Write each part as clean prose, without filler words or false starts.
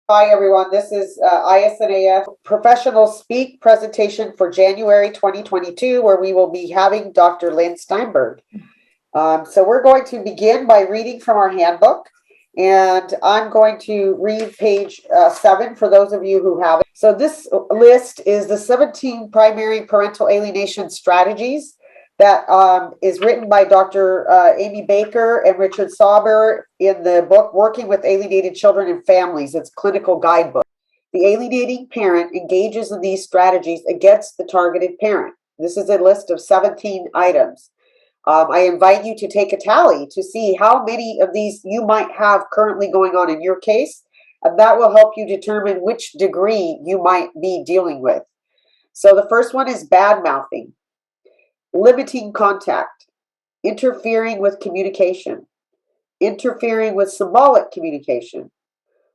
Hi, everyone. This is ISNAF Professional Speak presentation for January 2022, where we will be having Dr. Lynn Steinberg. So we're going to begin by reading from our handbook, and I'm going to read page 7 for those of you who have it. So this list is the 17 primary parental alienation strategies that is written by Dr. Amy Baker and Richard Sauber in the book Working with Alienated Children and Families. It's clinical guidebook. The alienating parent engages in these strategies against the targeted parent. This is a list of 17 items. I invite you to take a tally to see how many of these you might have currently going on in your case, and that will help you determine which degree you might be dealing with. So the first one is bad mouthing, limiting contact, interfering with communication, interfering with symbolic communication,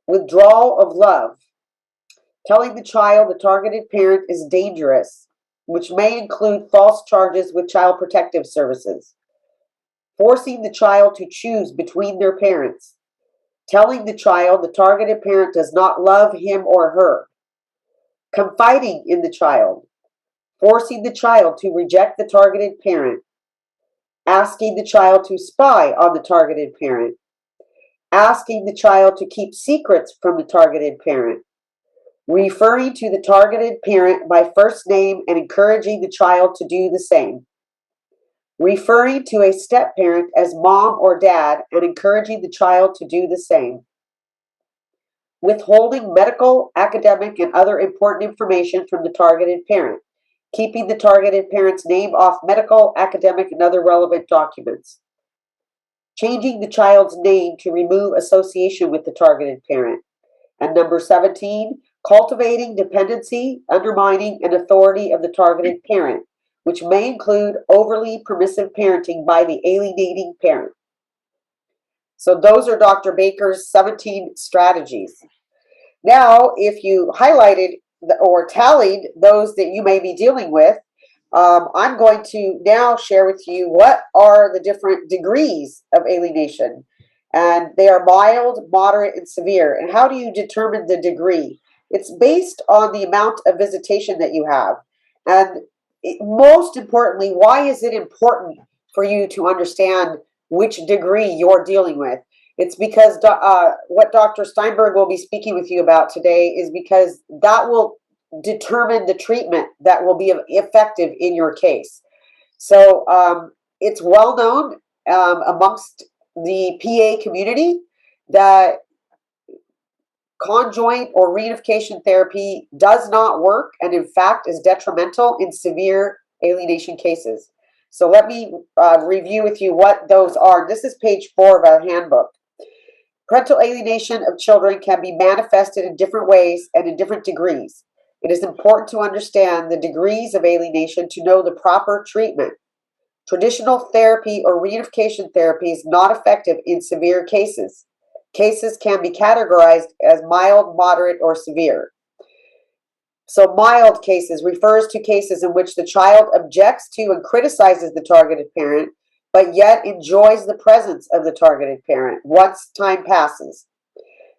withdrawal of love, telling the child the targeted parent is dangerous, which may include false charges with Child Protective Services, forcing the child to choose between their parents, telling the child the targeted parent does not love him or her, confiding in the child, forcing the child to reject the targeted parent, asking the child to spy on the targeted parent, asking the child to keep secrets from the targeted parent, referring to the targeted parent by first name and encouraging the child to do the same, referring to a step-parent as mom or dad and encouraging the child to do the same, withholding medical, academic, and other important information from the targeted parent, keeping the targeted parent's name off medical, academic, and other relevant documents, changing the child's name to remove association with the targeted parent, and number 17, cultivating dependency, undermining, and authority of the targeted parent, which may include overly permissive parenting by the alienating parent. So those are Dr. Baker's 17 strategies. Now, if you highlighted or tallied those that you may be dealing with, I'm going to now share with you what are the different degrees of alienation. And they are mild, moderate, and severe. And how do you determine the degree? It's based on the amount of visitation that you have. And most importantly, why is it important for you to understand which degree you're dealing with? It's because what Dr. Steinberg will be speaking with you about today is because that will determine the treatment that will be effective in your case. So it's well known amongst the PA community that conjoint or reunification therapy does not work and in fact is detrimental in severe alienation cases. So let me review with you what those are. This is page 4 of our handbook. Parental alienation of children can be manifested in different ways and in different degrees. It is important to understand the degrees of alienation to know the proper treatment. Traditional therapy or reunification therapy is not effective in severe cases. Cases can be categorized as mild, moderate, or severe. So mild cases refers to cases in which the child objects to and criticizes the targeted parent, but yet enjoys the presence of the targeted parent once time passes.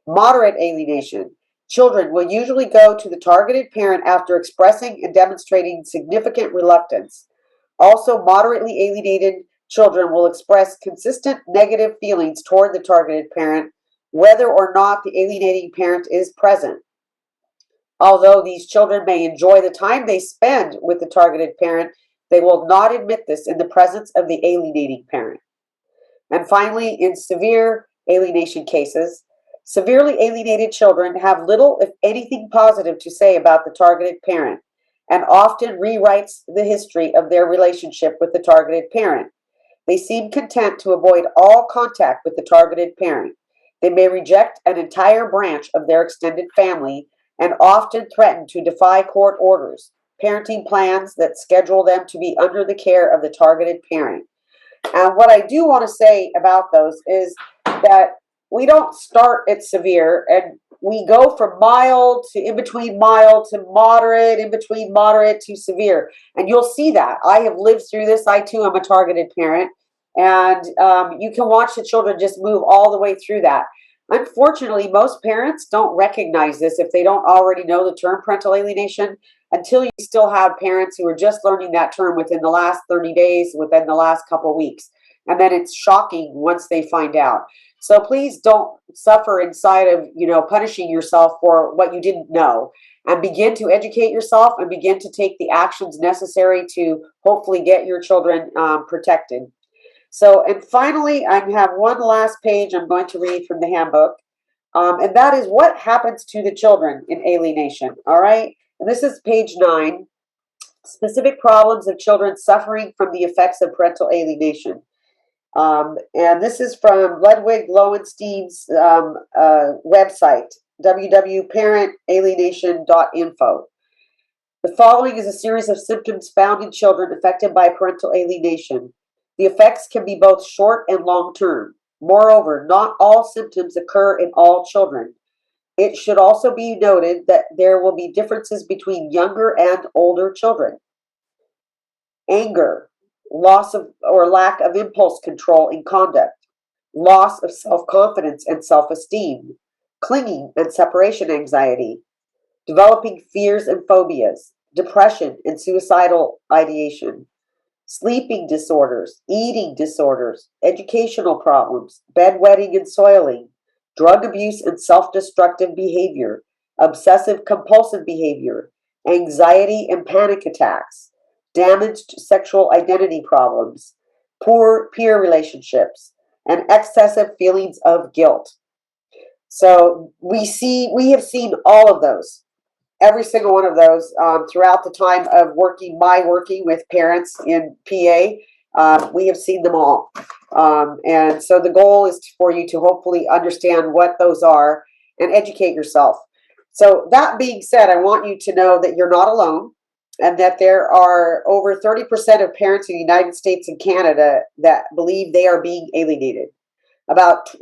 Moderate alienation. Children will usually go to the targeted parent after expressing and demonstrating significant reluctance. Also, moderately alienated children will express consistent negative feelings toward the targeted parent, whether or not the alienating parent is present. Although these children may enjoy the time they spend with the targeted parent, they will not admit this in the presence of the alienating parent. And finally, in severe alienation cases, severely alienated children have little, if anything, positive to say about the targeted parent, and often rewrites the history of their relationship with the targeted parent. They seem content to avoid all contact with the targeted parent. They may reject an entire branch of their extended family and often threaten to defy court orders, parenting plans that schedule them to be under the care of the targeted parent. And what I do want to say about those is that we don't start at severe and we go from mild to in between mild to moderate, in between moderate to severe. And you'll see that. I have lived through this. I too am a targeted parent. And you can watch the children just move all the way through that. Unfortunately, most parents don't recognize this if they don't already know the term parental alienation until you still have parents who are just learning that term within the last 30 days, within the last couple weeks. And then it's shocking once they find out. So please don't suffer inside of, punishing yourself for what you didn't know, and begin to educate yourself and begin to take the actions necessary to hopefully get your children protected. So, and finally, I have one last page I'm going to read from the handbook, and that is what happens to the children in alienation. All right, and this is page 9, specific problems of children suffering from the effects of parental alienation. And this is from Ludwig Lowenstein's website, www.parentalienation.info. The following is a series of symptoms found in children affected by parental alienation. The effects can be both short and long-term. Moreover, not all symptoms occur in all children. It should also be noted that there will be differences between younger and older children. Anger, loss of or lack of impulse control in conduct, loss of self-confidence and self-esteem, clinging and separation anxiety, developing fears and phobias, depression and suicidal ideation, sleeping disorders, eating disorders, educational problems, bedwetting and soiling, drug abuse and self-destructive behavior, obsessive compulsive behavior, anxiety and panic attacks, damaged sexual identity problems, poor peer relationships, and excessive feelings of guilt. So we have seen all of those, every single one of those, throughout the time of working with parents in PA. We have seen them all. And so the goal is for you to hopefully understand what those are and educate yourself. So that being said, I want you to know that you're not alone, and that there are over 30% of parents in the United States and Canada that believe they are being alienated.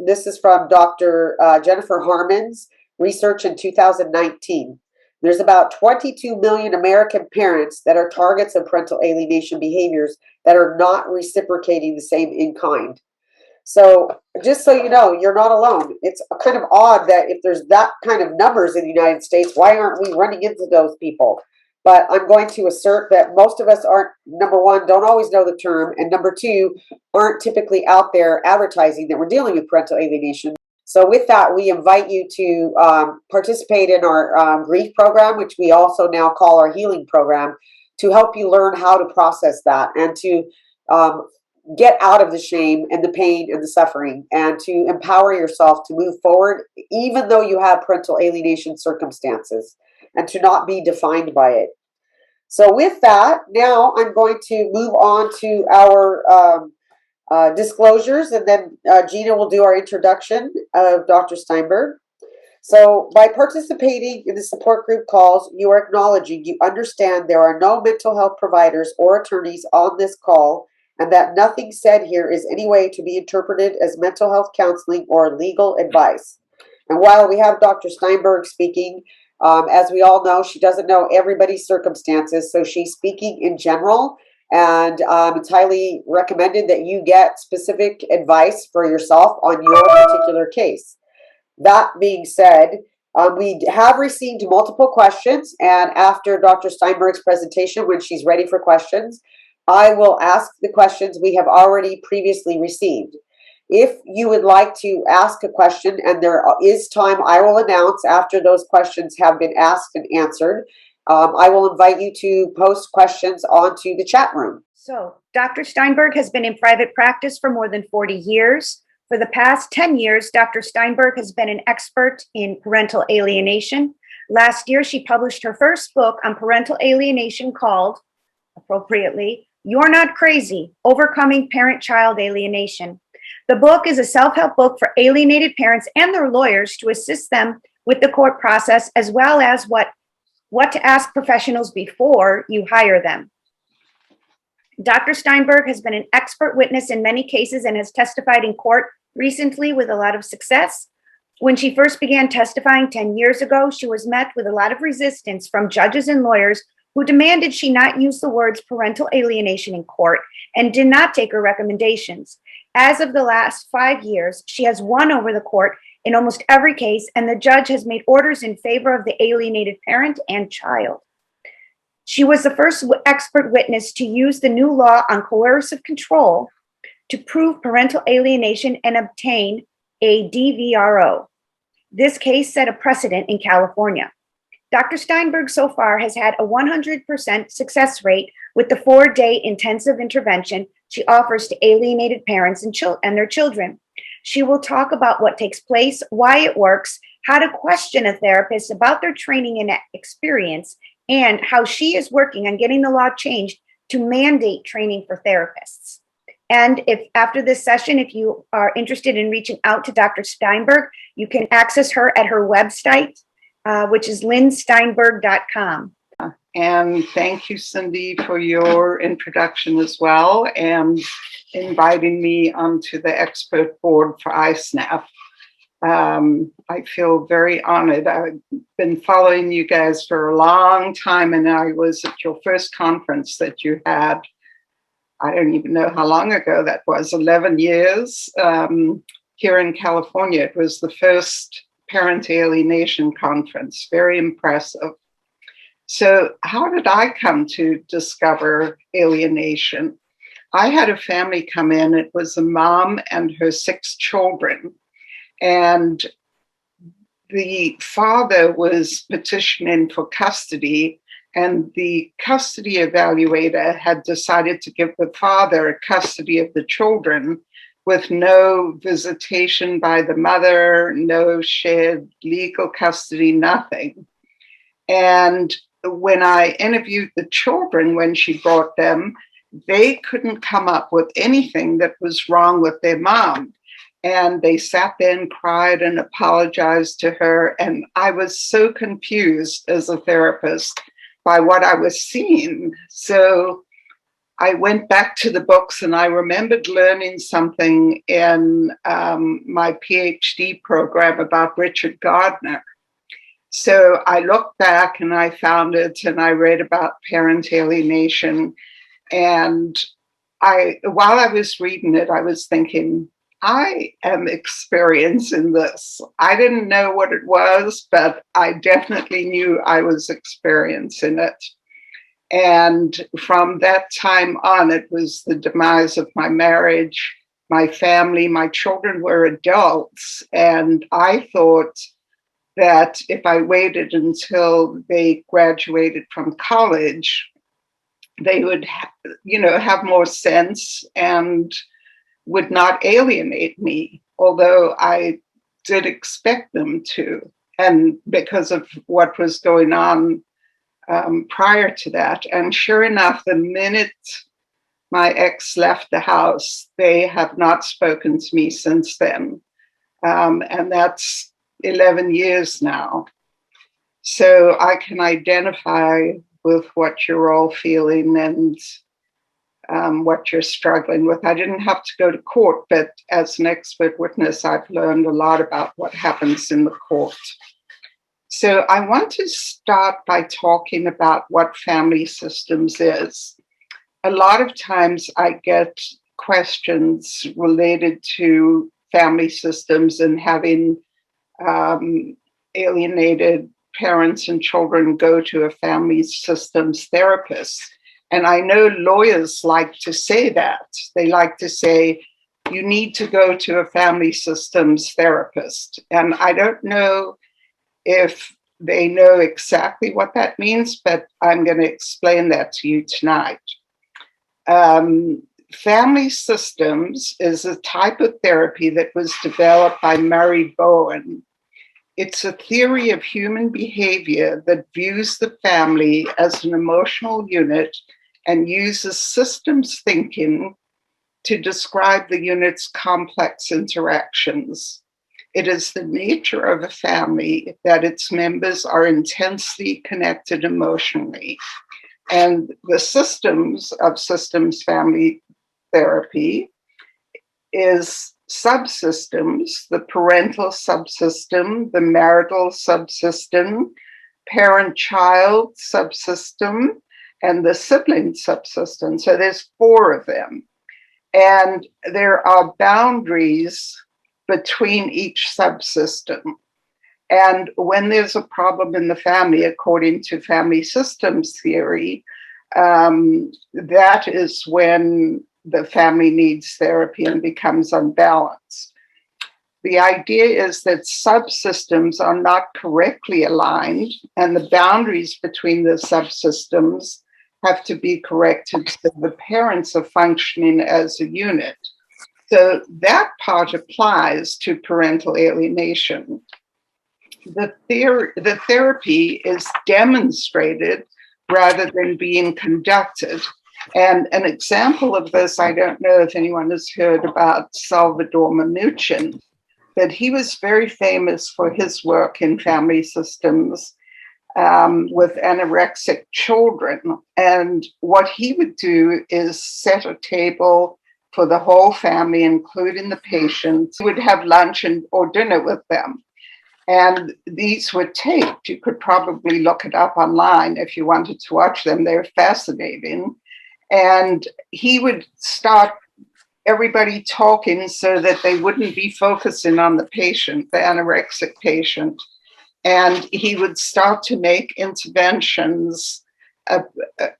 This is from Dr. Jennifer Harmon's research in 2019. There's about 22 million American parents that are targets of parental alienation behaviors that are not reciprocating the same in kind. So just so you know, you're not alone. It's kind of odd that if there's that kind of numbers in the United States, why aren't we running into those people? But I'm going to assert that most of us aren't, number one, don't always know the term, and number two, aren't typically out there advertising that we're dealing with parental alienation. So with that, we invite you to participate in our grief program, which we also now call our healing program, to help you learn how to process that and to get out of the shame and the pain and the suffering, and to empower yourself to move forward, even though you have parental alienation circumstances, and to not be defined by it. So with that, now I'm going to move on to our disclosures, and then Gina will do our introduction of Dr. Steinberg. So by participating in the support group calls, you are acknowledging you understand there are no mental health providers or attorneys on this call, and that nothing said here is any way to be interpreted as mental health counseling or legal advice. And while we have Dr. Steinberg speaking, as we all know, she doesn't know everybody's circumstances, so she's speaking in general, and it's highly recommended that you get specific advice for yourself on your particular case. That being said, we have received multiple questions, and after Dr. Steinberg's presentation, when she's ready for questions, I will ask the questions we have already previously received. If you would like to ask a question, and there is time, I will announce after those questions have been asked and answered. I will invite you to post questions onto the chat room. So, Dr. Steinberg has been in private practice for more than 40 years. For the past 10 years, Dr. Steinberg has been an expert in parental alienation. Last year, she published her first book on parental alienation called, appropriately, You're Not Crazy: Overcoming Parent-Child Alienation. The book is a self-help book for alienated parents and their lawyers to assist them with the court process, as well as what to ask professionals before you hire them. Dr. Steinberg has been an expert witness in many cases and has testified in court recently with a lot of success. When she first began testifying 10 years ago, she was met with a lot of resistance from judges and lawyers who demanded she not use the words parental alienation in court and did not take her recommendations. As of the last 5 years, she has won over the court in almost every case, and the judge has made orders in favor of the alienated parent and child. She was the first expert witness to use the new law on coercive control to prove parental alienation and obtain a DVRO. This case set a precedent in California. Dr. Steinberg so far has had a 100% success rate with the 4-day intensive intervention she offers to alienated parents and their children. She will talk about what takes place, why it works, how to question a therapist about their training and experience, and how she is working on getting the law changed to mandate training for therapists. And if after this session, if you are interested in reaching out to Dr. Steinberg, you can access her at her website, which is lynnsteinberg.com. And thank you, Cindy, for your introduction as well and inviting me onto the expert board for ISNAF. I feel very honored. I've been following you guys for a long time, and I was at your first conference that you had. I don't even know how long ago that was, 11 years here in California. It was the first parent alienation conference. Very impressive. So how did I come to discover alienation? I had a family come in. It was a mom and her 6 children. And the father was petitioning for custody, and the custody evaluator had decided to give the father custody of the children with no visitation by the mother, no shared legal custody, nothing. And when I interviewed the children when she brought them, they couldn't come up with anything that was wrong with their mom. And they sat there and cried and apologized to her. And I was so confused as a therapist by what I was seeing. So I went back to the books, and I remembered learning something in my PhD program about Richard Gardner. So I looked back and I found it, and I read about parent alienation. And while I was reading it, I was thinking, I am experiencing this. I didn't know what it was, but I definitely knew I was experiencing it. And from that time on, it was the demise of my marriage, my family. My children were adults, and I thought that if I waited until they graduated from college, they would have more sense and would not alienate me, although I did expect them to. And because of what was going on prior to that. And sure enough, the minute my ex left the house, they have not spoken to me since then. And that's 11 years now. So I can identify with what you're all feeling and what you're struggling with. I didn't have to go to court, but as an expert witness, I've learned a lot about what happens in the court. So I want to start by talking about what family systems is. A lot of times I get questions related to family systems and having alienated parents and children go to a family systems therapist. And I know lawyers like to say that. They like to say, you need to go to a family systems therapist. And I don't know if they know exactly what that means, but I'm going to explain that to you tonight. Family systems is a type of therapy that was developed by Murray Bowen. It's a theory of human behavior that views the family as an emotional unit and uses systems thinking to describe the unit's complex interactions. It is the nature of a family that its members are intensely connected emotionally. And the systems of systems family therapy is subsystems: the parental subsystem, the marital subsystem, parent-child subsystem, and the sibling subsystem. So there's 4 of them. And there are boundaries between each subsystem. And when there's a problem in the family, according to family systems theory, that is when the family needs therapy and becomes unbalanced. The idea is that subsystems are not correctly aligned, and the boundaries between the subsystems have to be corrected so the parents are functioning as a unit. So that part applies to parental alienation. The therapy is demonstrated rather than being conducted. And an example of this, I don't know if anyone has heard about Salvador Minuchin, but he was very famous for his work in family systems with anorexic children. And what he would do is set a table for the whole family, including the patient. He would have lunch or dinner with them. And these were taped. You could probably look it up online if you wanted to watch them. They're fascinating. And he would start everybody talking so that they wouldn't be focusing on the patient, the anorexic patient. And he would start to make interventions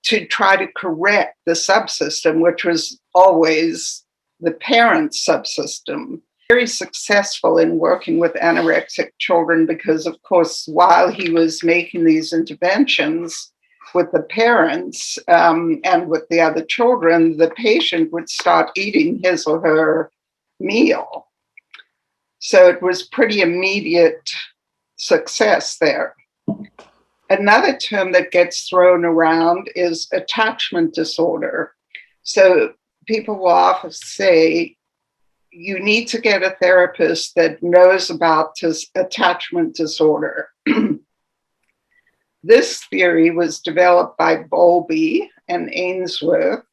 to try to correct the subsystem, which was always the parent subsystem. Very successful in working with anorexic children because, of course, while he was making these interventions with the parents and with the other children, the patient would start eating his or her meal. So it was pretty immediate success there. Another term that gets thrown around is attachment disorder. So people will often say, you need to get a therapist that knows about this attachment disorder. This theory was developed by Bowlby and Ainsworth.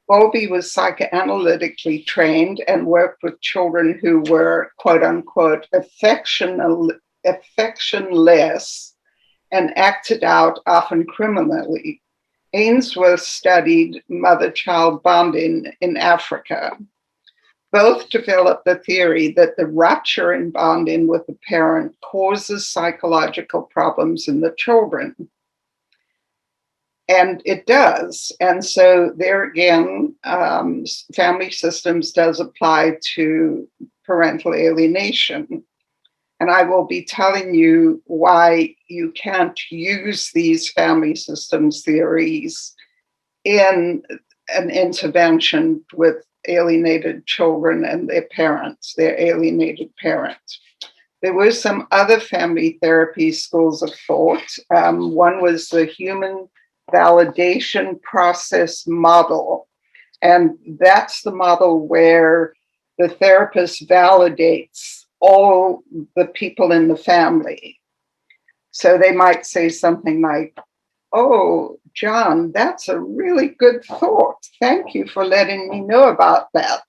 Bowlby was psychoanalytically trained and worked with children who were, quote unquote, affectionless and acted out often criminally. Ainsworth studied mother-child bonding in Africa. Both developed the theory that the rupture in bonding with the parent causes psychological problems in the children. And it does. And so there again, family systems does apply to parental alienation. And I will be telling you why you can't use these family systems theories in an intervention with alienated children and their parents, their alienated parents. There were some other family therapy schools of thought. One was the human validation process model. And that's the model where the therapist validates all the people in the family. So they might say something like, "Oh, John, that's a really good thought. Thank you for letting me know about that."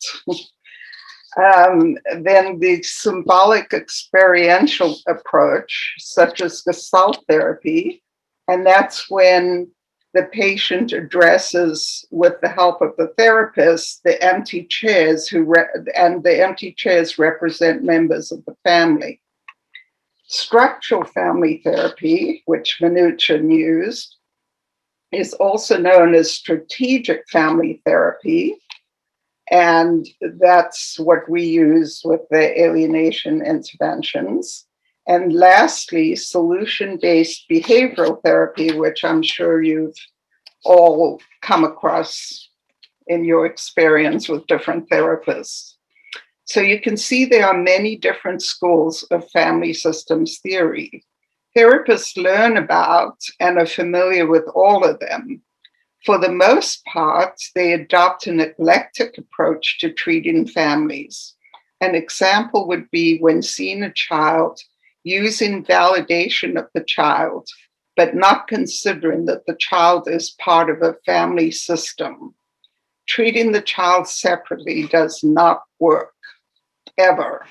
Then the symbolic experiential approach, such as Gestalt therapy, and that's when the patient addresses, with the help of the therapist, the empty chairs and the empty chairs represent members of the family. Structural family therapy, which Minuchin used, is also known as strategic family therapy. And that's what we use with the alienation interventions. And lastly, solution-based behavioral therapy, which I'm sure you've all come across in your experience with different therapists. So you can see there are many different schools of family systems theory. Therapists learn about and are familiar with all of them. For the most part, they adopt an eclectic approach to treating families. An example would be when seeing a child, using validation of the child, but not considering that the child is part of a family system. Treating the child separately does not work, ever.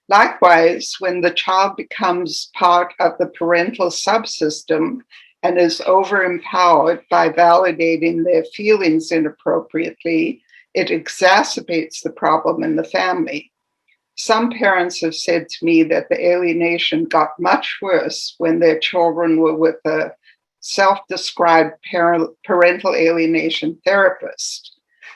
Likewise, when the child becomes part of the parental subsystem and is overempowered by validating their feelings inappropriately, it exacerbates the problem in the family. some parents have said to me that the alienation got much worse when their children were with a self-described parental alienation therapist.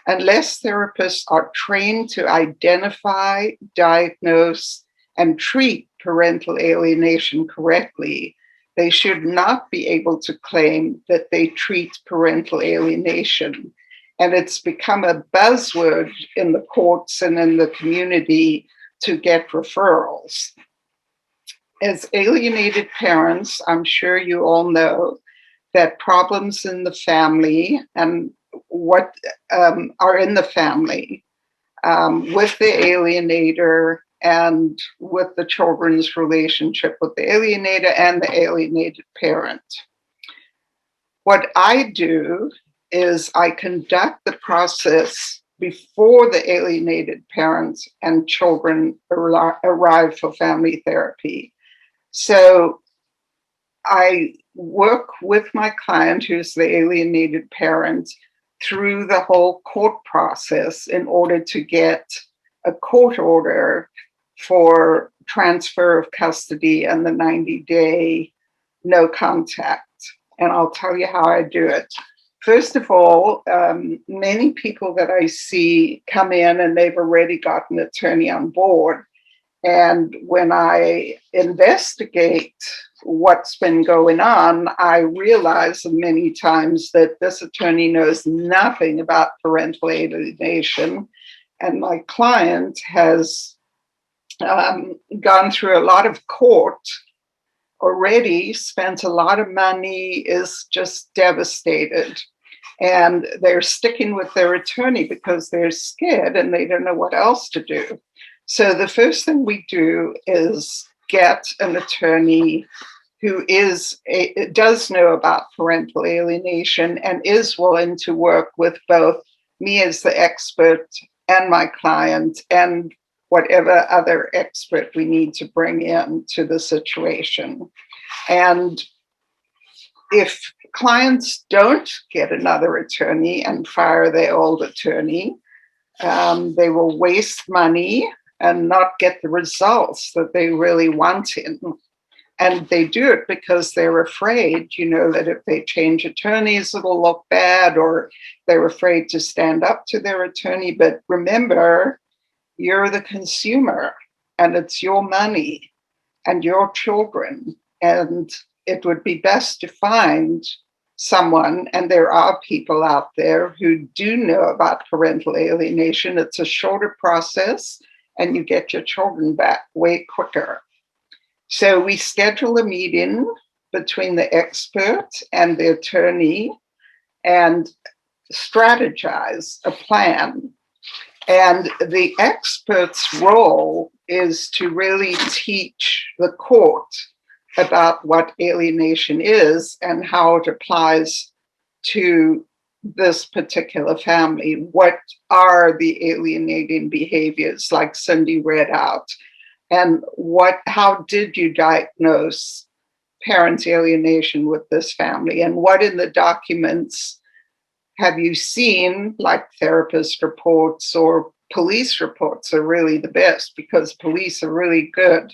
Unless therapists are trained to identify, diagnose, and treat parental alienation correctly, they should not be able to claim that they treat parental alienation. And it's become a buzzword in the courts and in the community to get referrals. As alienated parents, I'm sure you all know that problems in the family and what are in the family with the alienator and with the children's relationship with the alienator and the alienated parent. What I do is I conduct the process before the alienated parents and children arrive for family therapy. So I work with my client, who's the alienated parent, through the whole court process in order to get a court order for transfer of custody and the 90-day no contact. And I'll tell you how I do it. First of all, many people that I see come in and they've already got an attorney on board. And when I investigate what's been going on, I realize many times that this attorney knows nothing about parental alienation. And my client has gone through a lot of court already, spent a lot of money, is just devastated. And they're sticking with their attorney because they're scared and they don't know what else to do. So the first thing we do is get an attorney who does know about parental alienation and is willing to work with both me as the expert and my client and whatever other expert we need to bring in to the situation. And if clients don't get another attorney and fire their old attorney, they will waste money and not get the results that they really wanted. And they do it because they're afraid, that if they change attorneys, it'll look bad, or they're afraid to stand up to their attorney. But remember, you're the consumer and it's your money and your children. And it would be best to find someone, and there are people out there who do know about parental alienation. It's a shorter process and you get your children back way quicker. So we schedule a meeting between the expert and the attorney and strategize a plan. And the expert's role is to really teach the court about what alienation is and how it applies to this particular family. What are the alienating behaviors, like Cindy read out? And how did you diagnose parent alienation with this family? And what in the documents have you seen, like therapist reports or police reports are really the best, because police are really good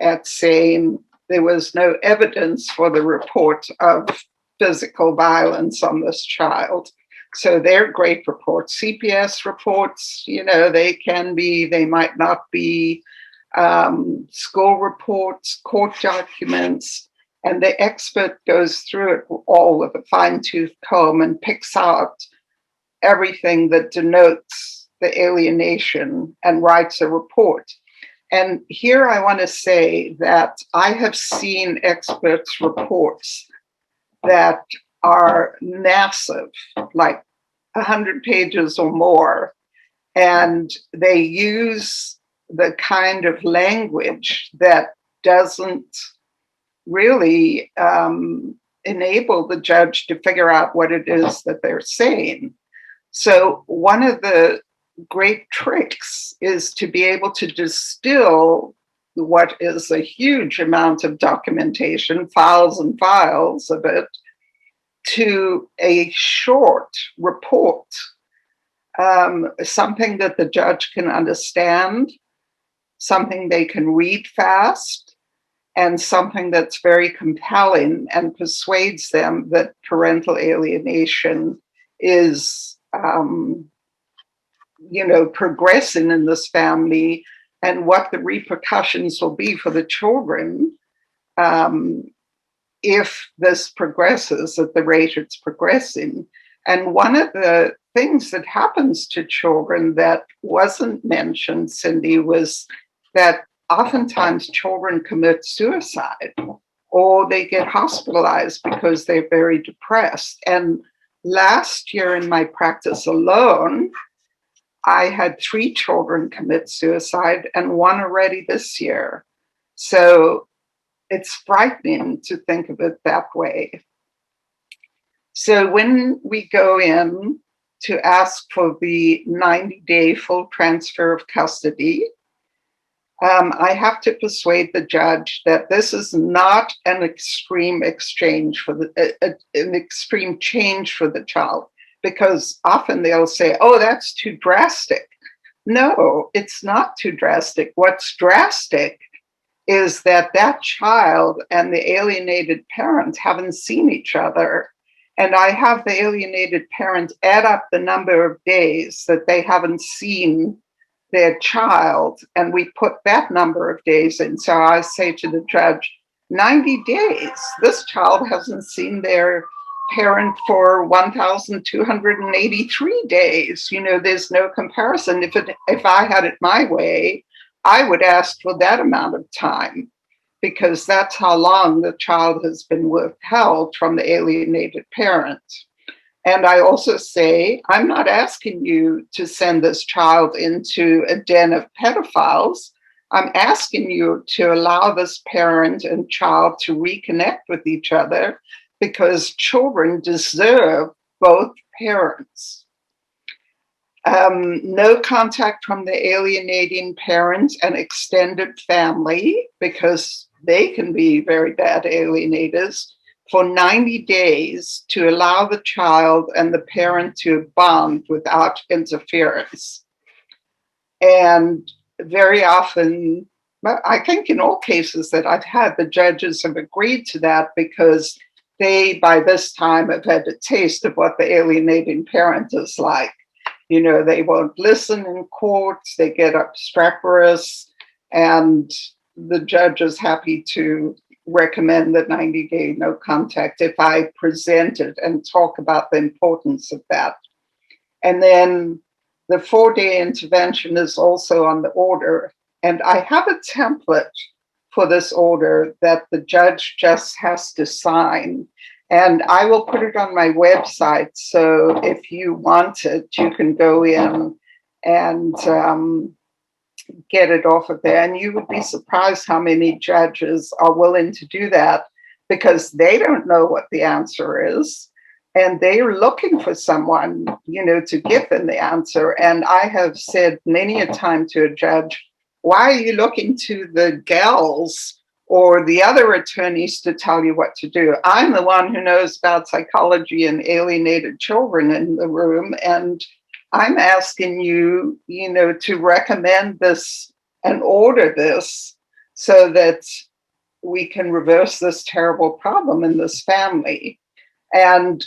at saying there was no evidence for the report of physical violence on this child. So they're great reports. CPS reports, they might not be. School reports, court documents, and the expert goes through it all with a fine-tooth comb and picks out everything that denotes the alienation and writes a report. And here I want to say that I have seen experts' reports that are massive, like 100 pages or more, and they use the kind of language that doesn't really enable the judge to figure out what it is that they're saying. So one of the great tricks is to be able to distill what is a huge amount of documentation, files and files of it, to a short report, something that the judge can understand, something they can read fast, and something that's very compelling and persuades them that parental alienation is, progressing in this family, and what the repercussions will be for the children if this progresses at the rate it's progressing. And one of the things that happens to children that wasn't mentioned, Cindy, was that oftentimes children commit suicide or they get hospitalized because they're very depressed. And last year in my practice alone, I had 3 children commit suicide and 1 already this year. So it's frightening to think of it that way. So when we go in to ask for the 90-day full transfer of custody, I have to persuade the judge that this is not an extreme exchange for an extreme change for the child, because often they'll say, "Oh, that's too drastic." No, it's not too drastic. What's drastic is that child and the alienated parent haven't seen each other. And I have the alienated parent add up the number of days that they haven't seen their child, and we put that number of days in. So I say to the judge, 90 days, this child hasn't seen their parent for 1,283 days. There's no comparison. If I had it my way, I would ask for that amount of time, because that's how long the child has been withheld from the alienated parent. And I also say, I'm not asking you to send this child into a den of pedophiles. I'm asking you to allow this parent and child to reconnect with each other, because children deserve both parents. No contact from the alienating parents and extended family, because they can be very bad alienators, for 90 days to allow the child and the parent to bond without interference. And very often, I think in all cases that I've had, the judges have agreed to that, because they, by this time, have had a taste of what the alienating parent is like. They won't listen in courts, they get obstreperous, and the judge is happy to recommend the 90-day no contact if I present it and talk about the importance of that. And then the 4-day intervention is also on the order. And I have a template for this order that the judge just has to sign. And I will put it on my website. So if you want it, you can go in and get it off of there. And you would be surprised how many judges are willing to do that, because they don't know what the answer is. And they're looking for someone, to give them the answer. And I have said many a time to a judge, why are you looking to the gals or the other attorneys to tell you what to do? I'm the one who knows about psychology and alienated children in the room, and I'm asking you, to recommend this and order this so that we can reverse this terrible problem in this family. And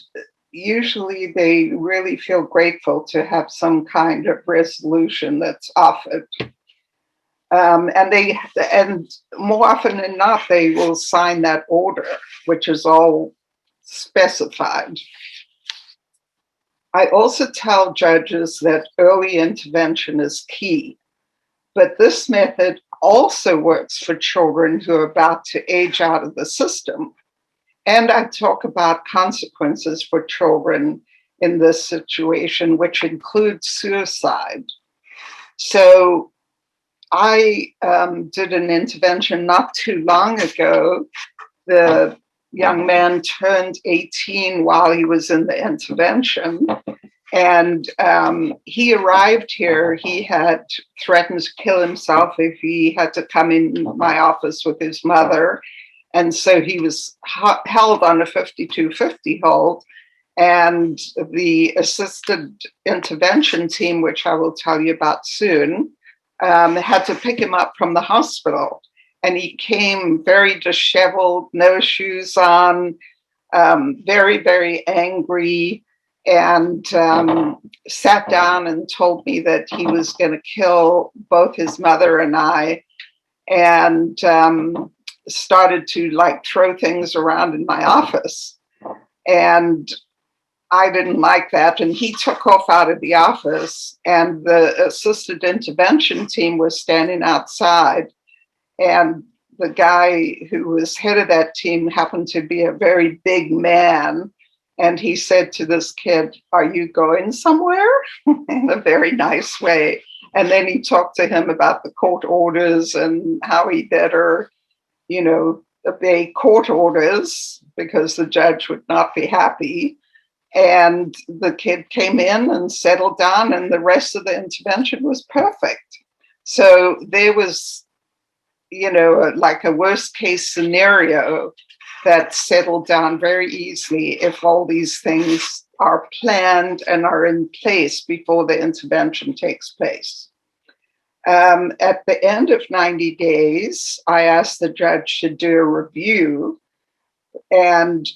usually they really feel grateful to have some kind of resolution that's offered. And more often than not, they will sign that order, which is all specified. I also tell judges that early intervention is key, but this method also works for children who are about to age out of the system. And I talk about consequences for children in this situation, which includes suicide. So I did an intervention not too long ago. The young man turned 18 while he was in the intervention. And he arrived here. He had threatened to kill himself if he had to come in my office with his mother. And so he was held on a 5250 hold. And the assisted intervention team, which I will tell you about soon, had to pick him up from the hospital. And he came very disheveled, no shoes on, very, very angry, and sat down and told me that he was going to kill both his mother and I, and started to like throw things around in my office. And I didn't like that. And he took off out of the office, and the assisted intervention team was standing outside. And the guy who was head of that team happened to be a very big man. And he said to this kid, "Are you going somewhere?" in a very nice way. And then he talked to him about the court orders and how he better, obey court orders because the judge would not be happy. And the kid came in and settled down, and the rest of the intervention was perfect. So there was, like a worst case scenario that settled down very easily if all these things are planned and are in place before the intervention takes place. At the end of 90 days, I asked the judge to do a review, and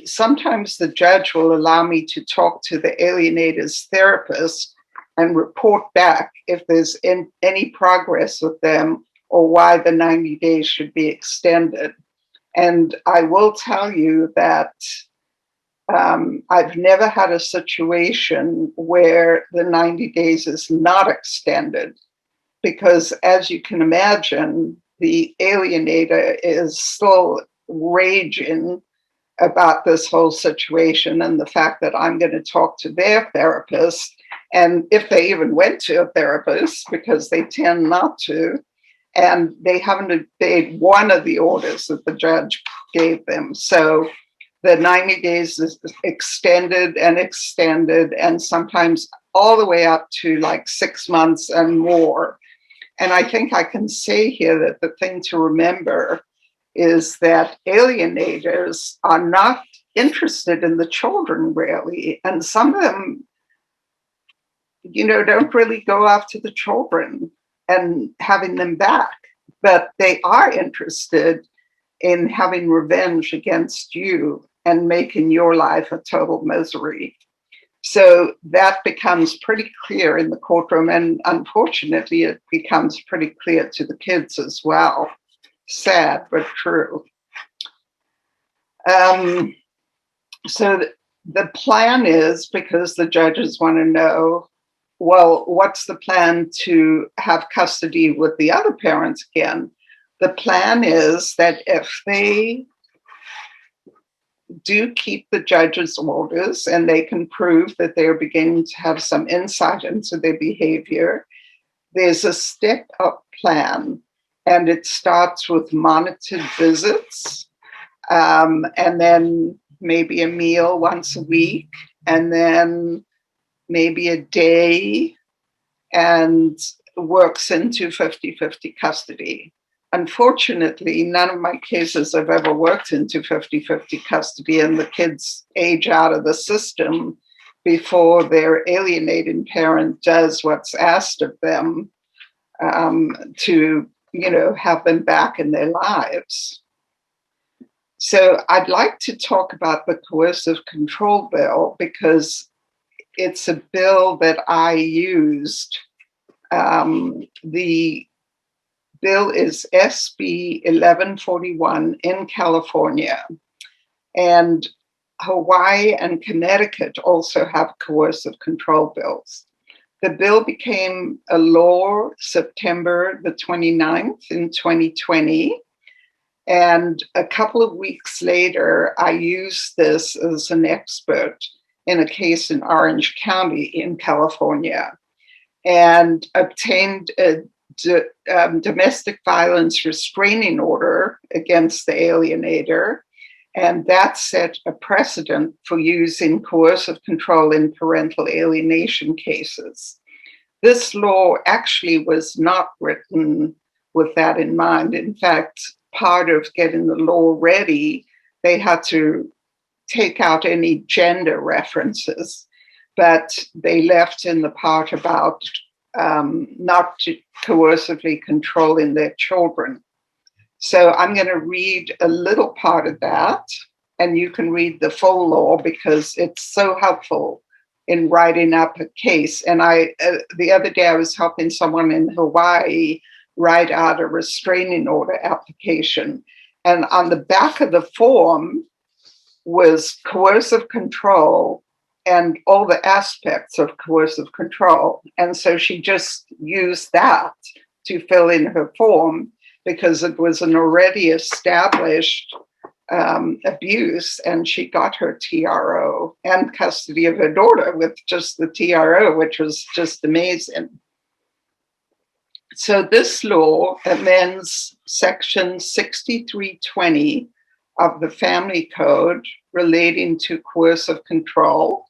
sometimes the judge will allow me to talk to the alienator's therapist and report back if there's any progress with them or why the 90 days should be extended. And I will tell you that I've never had a situation where the 90 days is not extended, because as you can imagine, the alienator is still raging about this whole situation and the fact that I'm going to talk to their therapist. And if they even went to a therapist, because they tend not to, and they haven't obeyed one of the orders that the judge gave them. So the 90 days is extended, and sometimes all the way up to like 6 months and more. And I think I can say here that the thing to remember is that alienators are not interested in the children, really. And some of them, don't really go after the children and having them back, but they are interested in having revenge against you and making your life a total misery. So that becomes pretty clear in the courtroom, and unfortunately, it becomes pretty clear to the kids as well. Sad, but true. So the plan is, because the judges want to know, well, what's the plan to have custody with the other parents again? The plan is that if they do keep the judge's orders and they can prove that they're beginning to have some insight into their behavior, there's a step-up plan, and it starts with monitored visits, and then maybe a meal once a week, and then maybe a day, and works into 50-50 custody. Unfortunately, none of my cases have ever worked into 50-50 custody, and the kids age out of the system before their alienating parent does what's asked of them to, have them back in their lives. So I'd like to talk about the Coercive Control Bill, because it's a bill that I used. The bill is SB 1141 in California, and Hawaii and Connecticut also have coercive control bills. The bill became a law September the 29th in 2020. And a couple of weeks later, I used this as an expert in a case in Orange County in California, and obtained a domestic violence restraining order against the alienator. And that set a precedent for using coercive control in parental alienation cases. This law actually was not written with that in mind. In fact, part of getting the law ready, they had to take out any gender references, but they left in the part about not to coercively controlling their children. So I'm going to read a little part of that, and you can read the full law because it's so helpful in writing up a case. And the other day I was helping someone in Hawaii write out a restraining order application. And on the back of the form was coercive control and all the aspects of coercive control. And so she just used that to fill in her form because it was an already established abuse, and she got her TRO and custody of her daughter with just the TRO, which was just amazing. So this law amends Section 6320 of the Family Code relating to coercive control,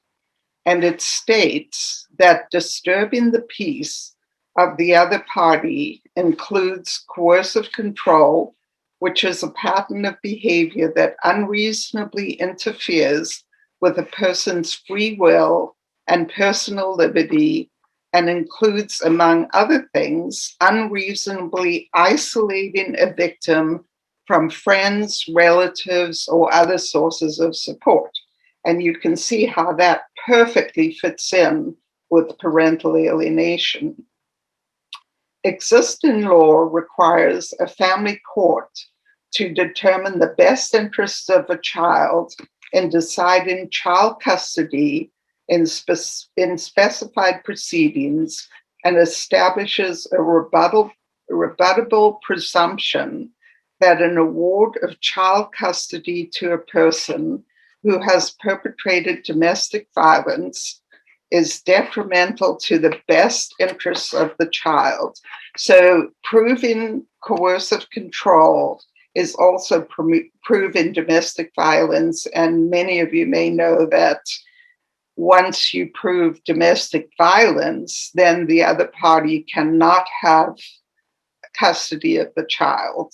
and it states that disturbing the peace of the other party includes coercive control, which is a pattern of behavior that unreasonably interferes with a person's free will and personal liberty, and includes, among other things, unreasonably isolating a victim from friends, relatives, or other sources of support. And you can see how that perfectly fits in with parental alienation. Existing law requires a family court to determine the best interests of a child in deciding child custody in specified proceedings, and establishes a rebuttable presumption that an award of child custody to a person who has perpetrated domestic violence is detrimental to the best interests of the child. So proving coercive control is also proving domestic violence. And many of you may know that once you prove domestic violence, then the other party cannot have custody of the child.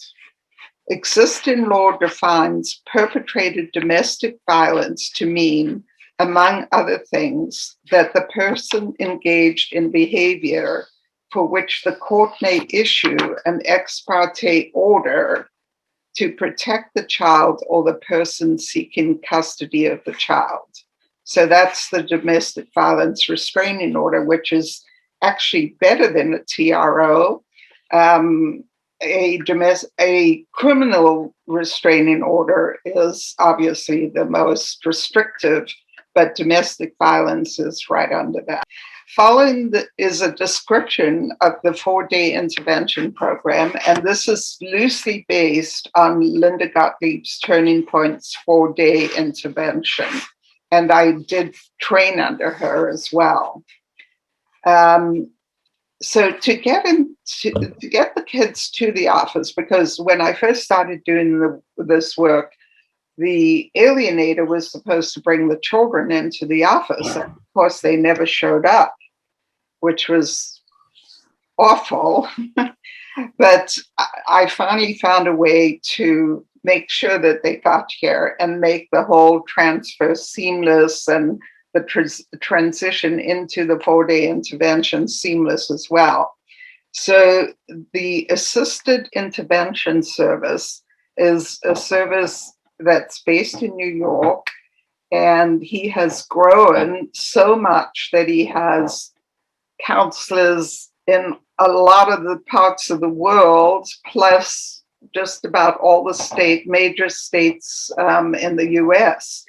Existing law defines perpetrated domestic violence to mean, among other things, that the person engaged in behavior for which the court may issue an ex parte order to protect the child or the person seeking custody of the child. So that's the domestic violence restraining order, which is actually better than a TRO. A criminal restraining order is obviously the most restrictive, but domestic violence is right under that. Following is a description of the 4-day intervention program, and this is loosely based on Linda Gottlieb's Turning Point's 4-day intervention. And I did train under her as well. So to get the kids to the office, because when I first started doing this work, the alienator was supposed to bring the children into the office. And of course, they never showed up, which was awful. But I finally found a way to make sure that they got here and make the whole transfer seamless, and the transition into the 4-day intervention seamless as well. So the assisted intervention service is a service that's based in New York, and he has grown so much that he has counselors in a lot of the parts of the world, plus just about all the major states in the US.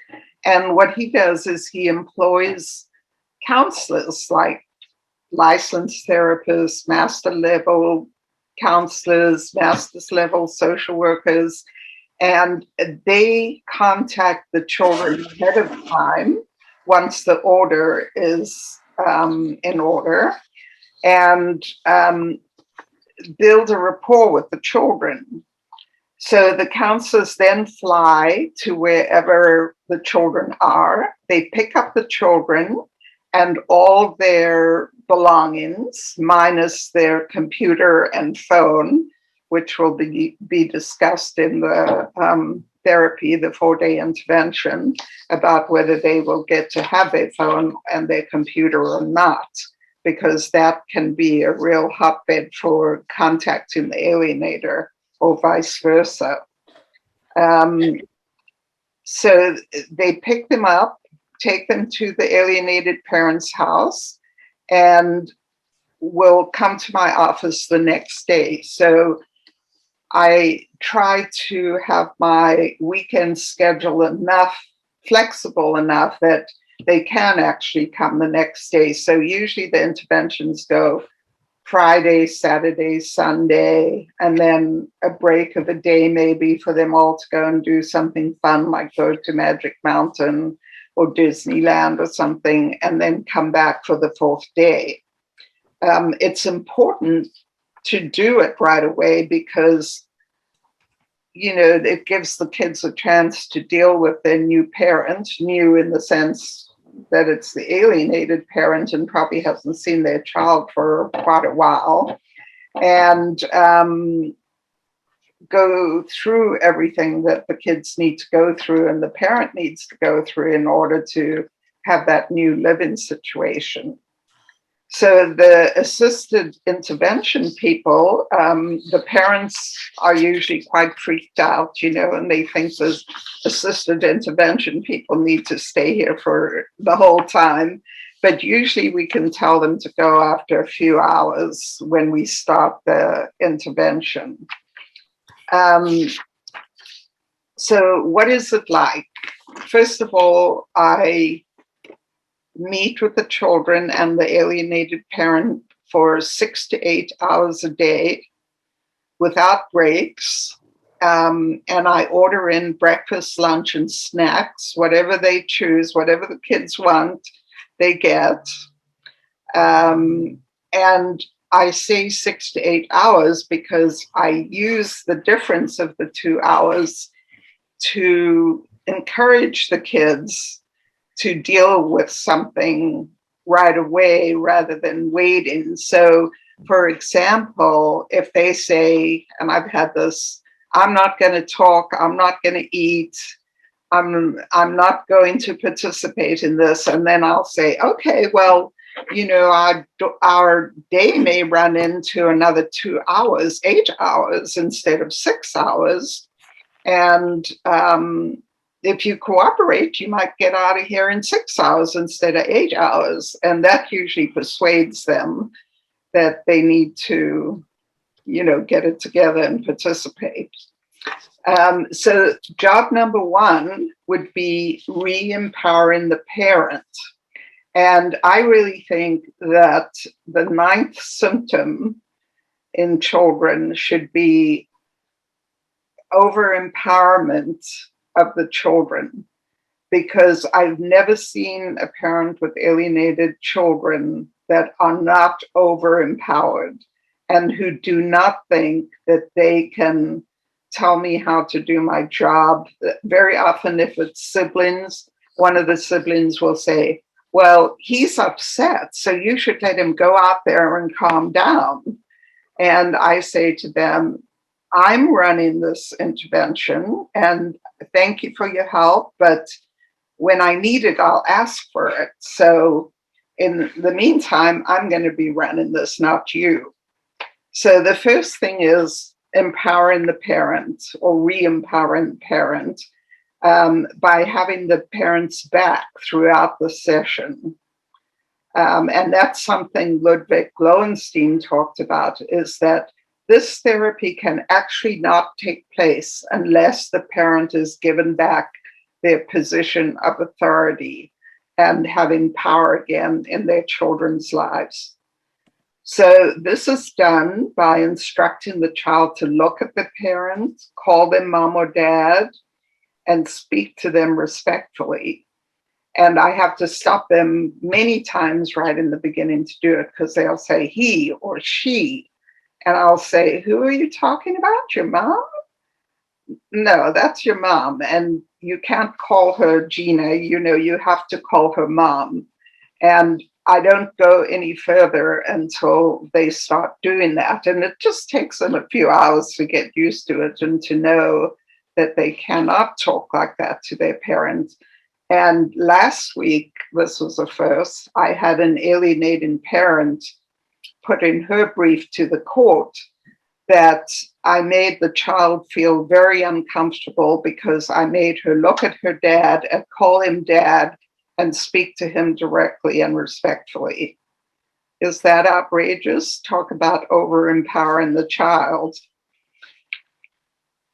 And what he does is he employs counselors like licensed therapists, master level counselors, master's level social workers, and they contact the children ahead of time once the order is in order, and build a rapport with the children. So the counselors then fly to wherever the children are. They pick up the children and all their belongings, minus their computer and phone, which will be discussed in the therapy, the 4-day intervention, about whether they will get to have their phone and their computer or not. because that can be a real hotbed for contacting the alienator or vice versa. So they pick them up, take them to the alienated parent's house, and will come to my office the next day. So I try to have my weekend schedule flexible enough that they can actually come the next day. So usually the interventions go Friday, Saturday, Sunday, and then a break of a day maybe for them all to go and do something fun, like go to Magic Mountain or Disneyland or something, and then come back for the fourth day. It's important to do it right away because, you know, it gives the kids a chance to deal with their new parent, new in the sense that it's the alienated parent and probably hasn't seen their child for quite a while, and go through everything that the kids need to go through and the parent needs to go through in order to have that new living situation. So the assisted intervention people, the parents are usually quite freaked out, you know, and they think the assisted intervention people need to stay here for the whole time. But usually we can tell them to go after a few hours when we start the intervention. So what is it like? First of all, I meet with the children and the alienated parent for 6 to 8 hours a day without breaks. And I order in breakfast, lunch, and snacks, whatever they choose, whatever the kids want, they get. And I say 6 to 8 hours because I use the difference of the 2 hours to encourage the kids to deal with something right away rather than waiting. So, for example, if they say, and I've had this, I'm not going to talk, I'm not going to eat, I'm not going to participate in this, and then I'll say, okay, well, you know, our day may run into another 2 hours, 8 hours instead of 6 hours, and if you cooperate, you might get out of here in 6 hours instead of 8 hours. And that usually persuades them that they need to, you know, get it together and participate. So job number one would be re-empowering the parent. And I really think that the 9th symptom in children should be over-empowerment of the children, because I've never seen a parent with alienated children that are not over-empowered and who do not think that they can tell me how to do my job. Very often, if it's siblings, one of the siblings will say, well, he's upset, so you should let him go out there and calm down. And I say to them, I'm running this intervention and thank you for your help, but when I need it, I'll ask for it. So in the meantime, I'm going to be running this, not you. So the first thing is empowering the parent or re-empowering the parent by having the parents back throughout the session. And that's something Ludwig Lowenstein talked about, is that this therapy can actually not take place unless the parent is given back their position of authority and having power again in their children's lives. So this is done by instructing the child to look at the parent, call them mom or dad, and speak to them respectfully. And I have to stop them many times right in the beginning to do it because they'll say he or she. And I'll say, who are you talking about? Your mom? No, that's your mom. And you can't call her Gina, you know, you have to call her mom. And I don't go any further until they start doing that. And it just takes them a few hours to get used to it and to know that they cannot talk like that to their parents. And last week, this was the first, I had an alienating parent put in her brief to the court that I made the child feel very uncomfortable because I made her look at her dad and call him dad and speak to him directly and respectfully. Is that outrageous? Talk about over-empowering the child.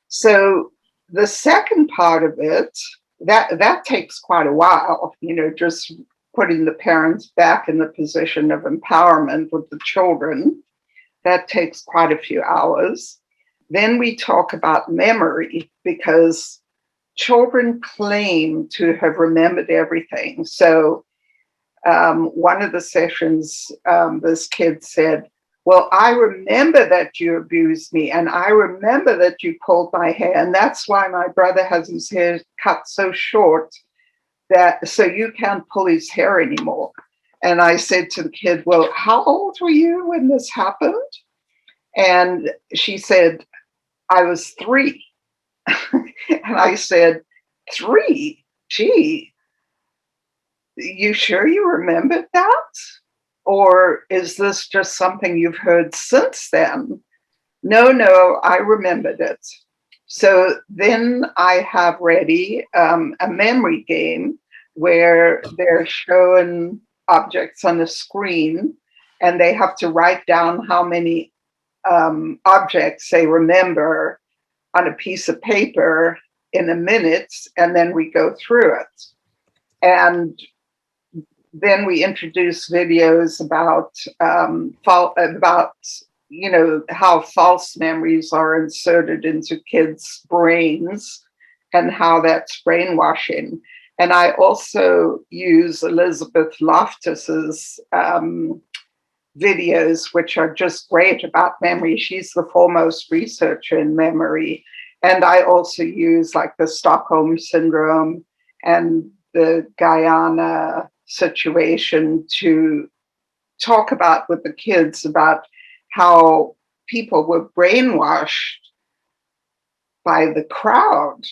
So the second part of it, that takes quite a while, just putting the parents back in the position of empowerment with the children. That takes quite a few hours. Then we talk about memory, because children claim to have remembered everything. So one of the sessions, this kid said, well, I remember that you abused me, and I remember that you pulled my hair, and that's why my brother has his hair cut so short so you can't pull his hair anymore. And I said to the kid, well, how old were you when this happened? And she said, I was 3. And I said, 3? Gee, you sure you remembered that? Or is this just something you've heard since then? No, I remembered it. So then I have ready a memory game where they're showing objects on the screen, and they have to write down how many objects they remember on a piece of paper in a minute, and then we go through it. And then we introduce videos about how false memories are inserted into kids' brains and how that's brainwashing. And I also use Elizabeth Loftus's videos, which are just great about memory. She's the foremost researcher in memory. And I also use like the Stockholm Syndrome and the Guyana situation to talk about with the kids about how people were brainwashed by the crowd,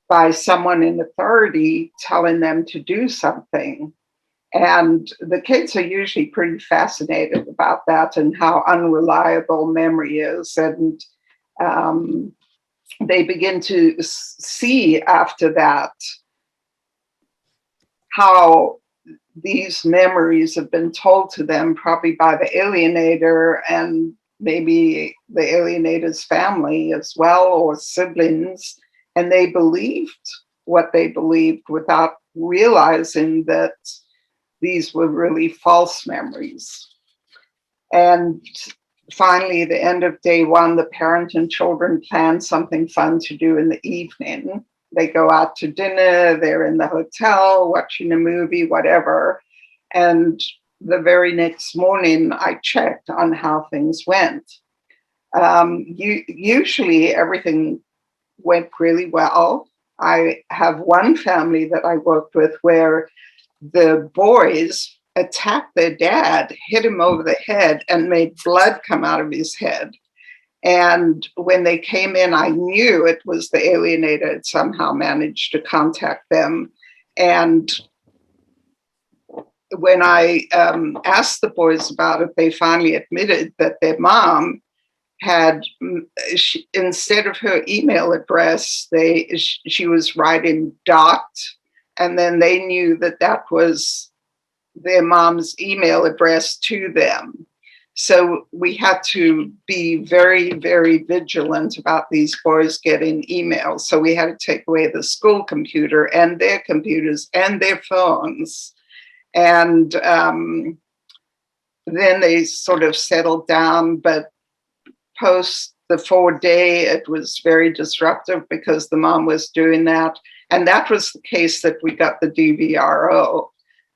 by someone in authority telling them to do something. And the kids are usually pretty fascinated about that and how unreliable memory is. And they begin to see after that how these memories have been told to them, probably by the alienator and maybe the alienator's family as well, or siblings. And they believed what they believed without realizing that these were really false memories. And finally, the end of day 1, the parent and children plan something fun to do in the evening. They go out to dinner, they're in the hotel, watching a movie, whatever. And the very next morning, I checked on how things went. Usually everything went really well. I have one family that I worked with where the boys attacked their dad, hit him over the head, and made blood come out of his head. And when they came in, I knew it was the alienator had somehow managed to contact them. And when I asked the boys about it, they finally admitted that their mom had, instead of her email address, she was writing dot, and then they knew that that was their mom's email address to them. So we had to be very, very vigilant about these boys getting emails. So we had to take away the school computer and their computers and their phones. And then they sort of settled down, but post the 4-day, it was very disruptive because the mom was doing that. And that was the case that we got the DVRO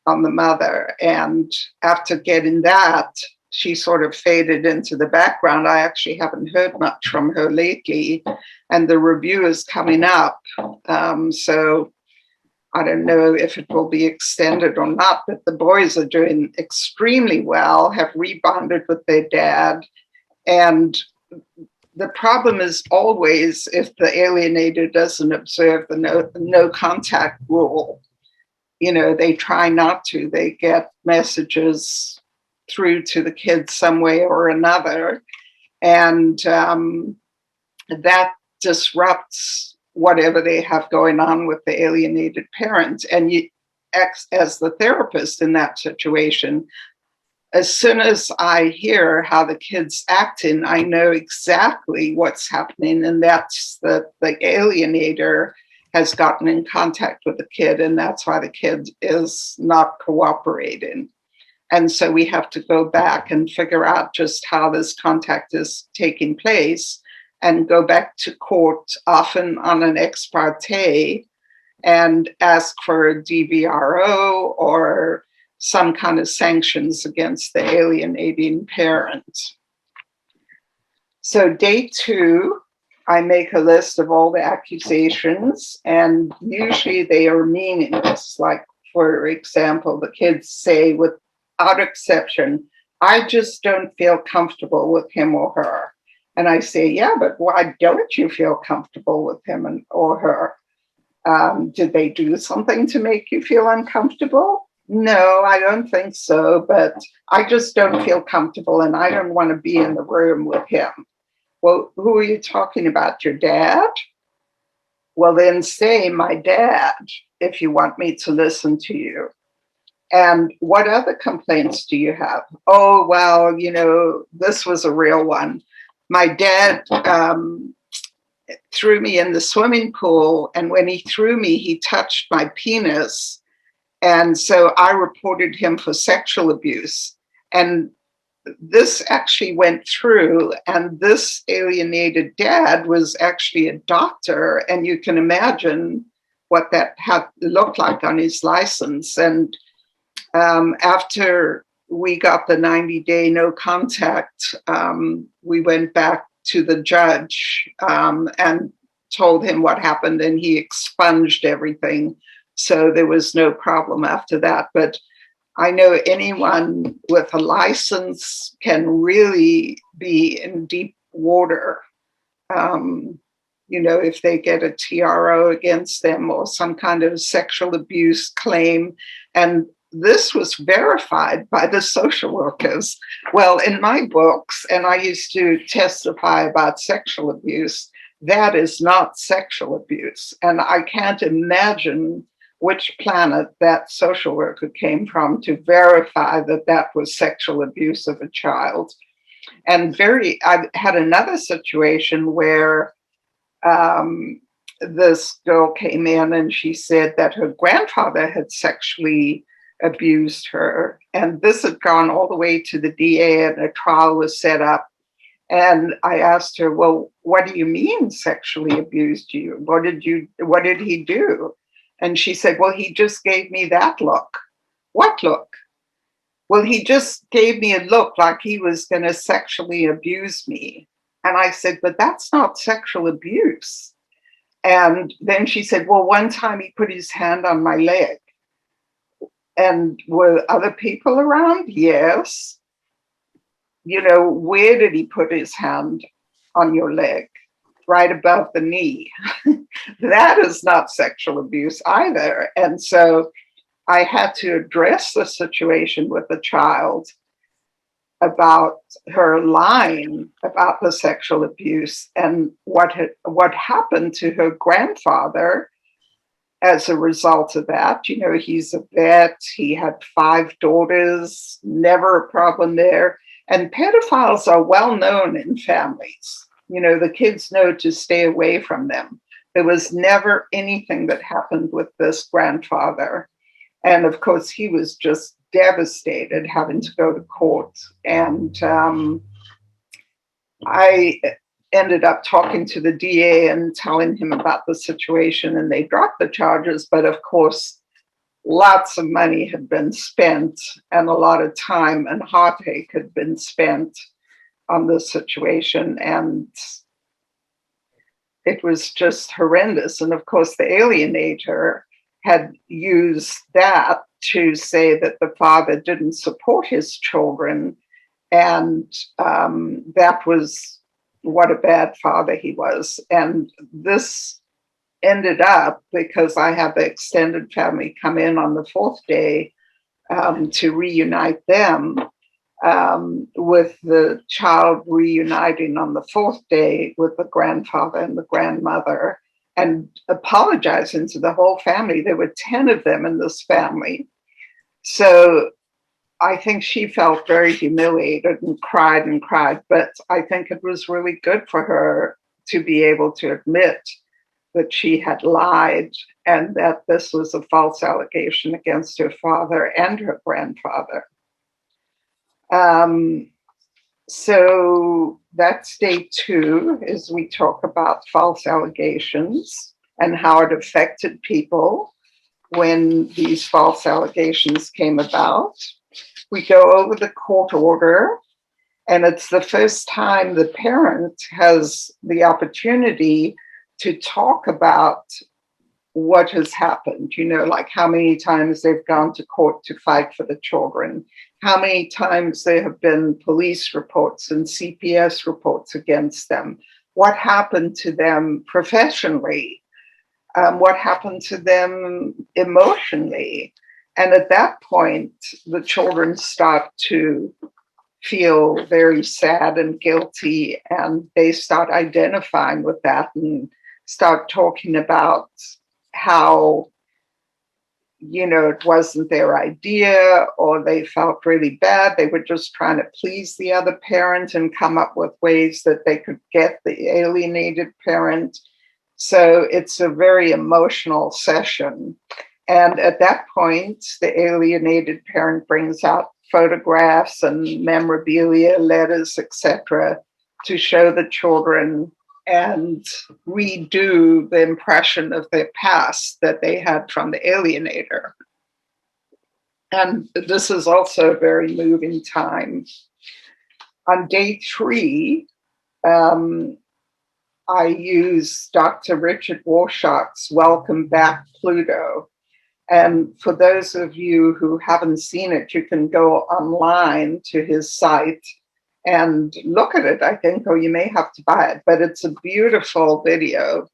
on the mother. And after getting that, she sort of faded into the background. I actually haven't heard much from her lately, and the review is coming up. So I don't know if it will be extended or not, but the boys are doing extremely well, have rebonded with their dad. And the problem is always if the alienator doesn't observe the no contact rule. They try not to. They get messages through to the kids some way or another. And that disrupts whatever they have going on with the alienated parent. And you, as the therapist in that situation, as soon as I hear how the kid's acting, I know exactly what's happening. And that's that the alienator has gotten in contact with the kid, and that's why the kid is not cooperating. And so we have to go back and figure out just how this contact is taking place and go back to court, often on an ex parte, and ask for a DVRO or some kind of sanctions against the alienating parent. So day 2, I make a list of all the accusations, and usually they are meaningless. Like, for example, the kids say, without exception, I just don't feel comfortable with him or her. And I say, yeah, but why don't you feel comfortable with him or her? Did they do something to make you feel uncomfortable? No, I don't think so, but I just don't feel comfortable and I don't want to be in the room with him. Well, who are you talking about? Your dad? Well, then say my dad if you want me to listen to you. And what other complaints do you have? Oh, well, this was a real one. My dad threw me in the swimming pool, and when he threw me, he touched my penis. And so I reported him for sexual abuse. And this actually went through, and this alienated dad was actually a doctor, and you can imagine what that had looked like on his license. And after we got the 90-day no contact, we went back to the judge and told him what happened, and he expunged everything. So there was no problem after that. But I know anyone with a license can really be in deep water, if they get a TRO against them or some kind of sexual abuse claim. And this was verified by the social workers. Well, in my books, and I used to testify about sexual abuse, that is not sexual abuse. And I can't imagine which planet that social worker came from to verify that that was sexual abuse of a child. And I had another situation where this girl came in and she said that her grandfather had sexually abused her. And this had gone all the way to the DA, and a trial was set up. And I asked her, well, what do you mean sexually abused you? What did he do? And she said, well, he just gave me that look. What look? Well, he just gave me a look like he was going to sexually abuse me. And I said, but that's not sexual abuse. And then she said, well, one time he put his hand on my leg. And were other people around? Yes. Where did he put his hand on your leg? Right above the knee. That is not sexual abuse either. And so I had to address the situation with the child about her lying about the sexual abuse and what happened to her grandfather as a result of that. He's a vet. He had 5 daughters, never a problem there. And pedophiles are well known in families. The kids know to stay away from them. There was never anything that happened with this grandfather. And of course, he was just devastated having to go to court. And I ended up talking to the DA and telling him about the situation, and they dropped the charges. But of course, lots of money had been spent, and a lot of time and heartache had been spent on this situation. And it was just horrendous. And of course, the alienator had used that to say that the father didn't support his children. And that was what a bad father he was. And this ended up because I had the extended family come in on the fourth day to reunite them, with the child reuniting on the fourth day with the grandfather and the grandmother and apologizing to the whole family. There were 10 of them in this family. So I think she felt very humiliated and cried, but I think it was really good for her to be able to admit that she had lied and that this was a false allegation against her father and her grandfather. So that's day 2, is we talk about false allegations and how it affected people when these false allegations came about. We go over the court order, and it's the first time the parent has the opportunity to talk about what has happened, like how many times they've gone to court to fight for the children, how many times there have been police reports and CPS reports against them, what happened to them professionally, what happened to them emotionally. And at that point, the children start to feel very sad and guilty, and they start identifying with that and start talking about how, it wasn't their idea, or they felt really bad. They were just trying to please the other parent and come up with ways that they could get the alienated parent. So it's a very emotional session. And at that point, the alienated parent brings out photographs and memorabilia, letters, etc., to show the children and redo the impression of their past that they had from the alienator. And this is also a very moving time. On day 3, I use Dr. Richard Warshak's Welcome Back, Pluto. And for those of you who haven't seen it, you can go online to his site and look at it, I think, or you may have to buy it. But it's a beautiful video,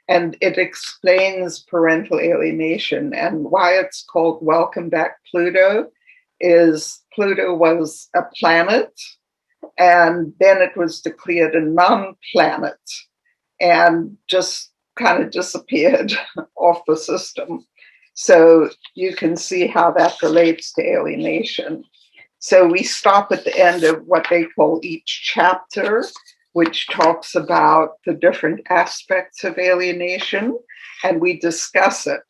and it explains parental alienation. And why it's called Welcome Back, Pluto is Pluto was a planet, and then it was declared a non-planet and just kind of disappeared off the system. So you can see how that relates to alienation. So we stop at the end of what they call each chapter, which talks about the different aspects of alienation, and we discuss it.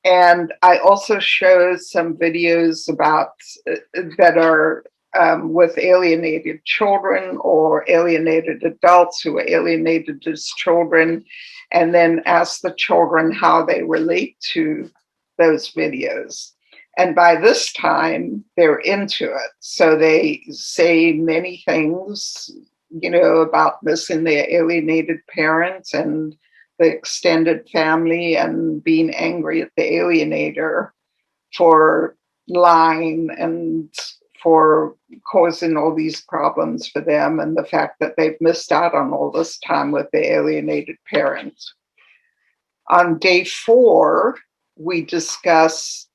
And I also show some videos about that are with alienated children or alienated adults who are alienated as children, and then ask the children how they relate to those videos. And by this time, they're into it. So they say many things, about missing their alienated parents and the extended family and being angry at the alienator for lying and for causing all these problems for them, and the fact that they've missed out on all this time with the alienated parents. On day 4, we discuss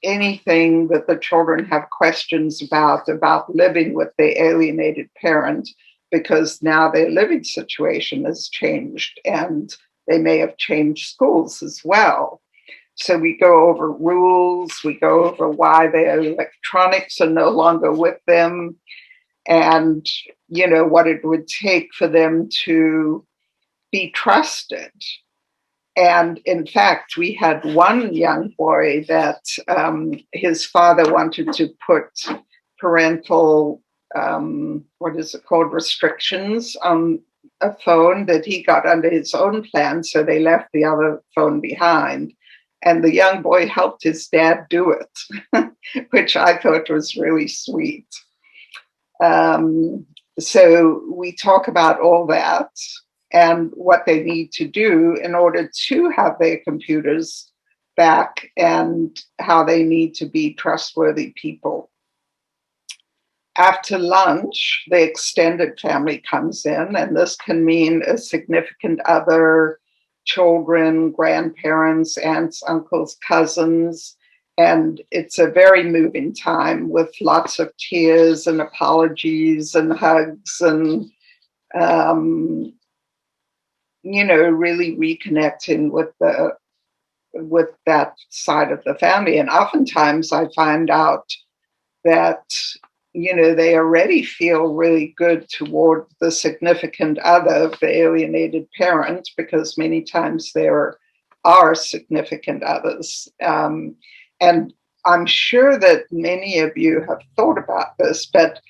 anything that the children have questions about living with the alienated parent, because now their living situation has changed and they may have changed schools as well. So we go over rules, we go over why their electronics are no longer with them, and, what it would take for them to be trusted. And in fact, we had one young boy that his father wanted to put parental, restrictions on a phone that he got under his own plan. So they left the other phone behind. And the young boy helped his dad do it, which I thought was really sweet. So we talk about all that and what they need to do in order to have their computers back, and how they need to be trustworthy people. After lunch, the extended family comes in, and this can mean a significant other, children, grandparents, aunts, uncles, cousins. And it's a very moving time with lots of tears and apologies and hugs and, really reconnecting with that side of the family. And oftentimes I find out that they already feel really good toward the significant other of the alienated parent, because many times there are significant others. And I'm sure that many of you have thought about this, but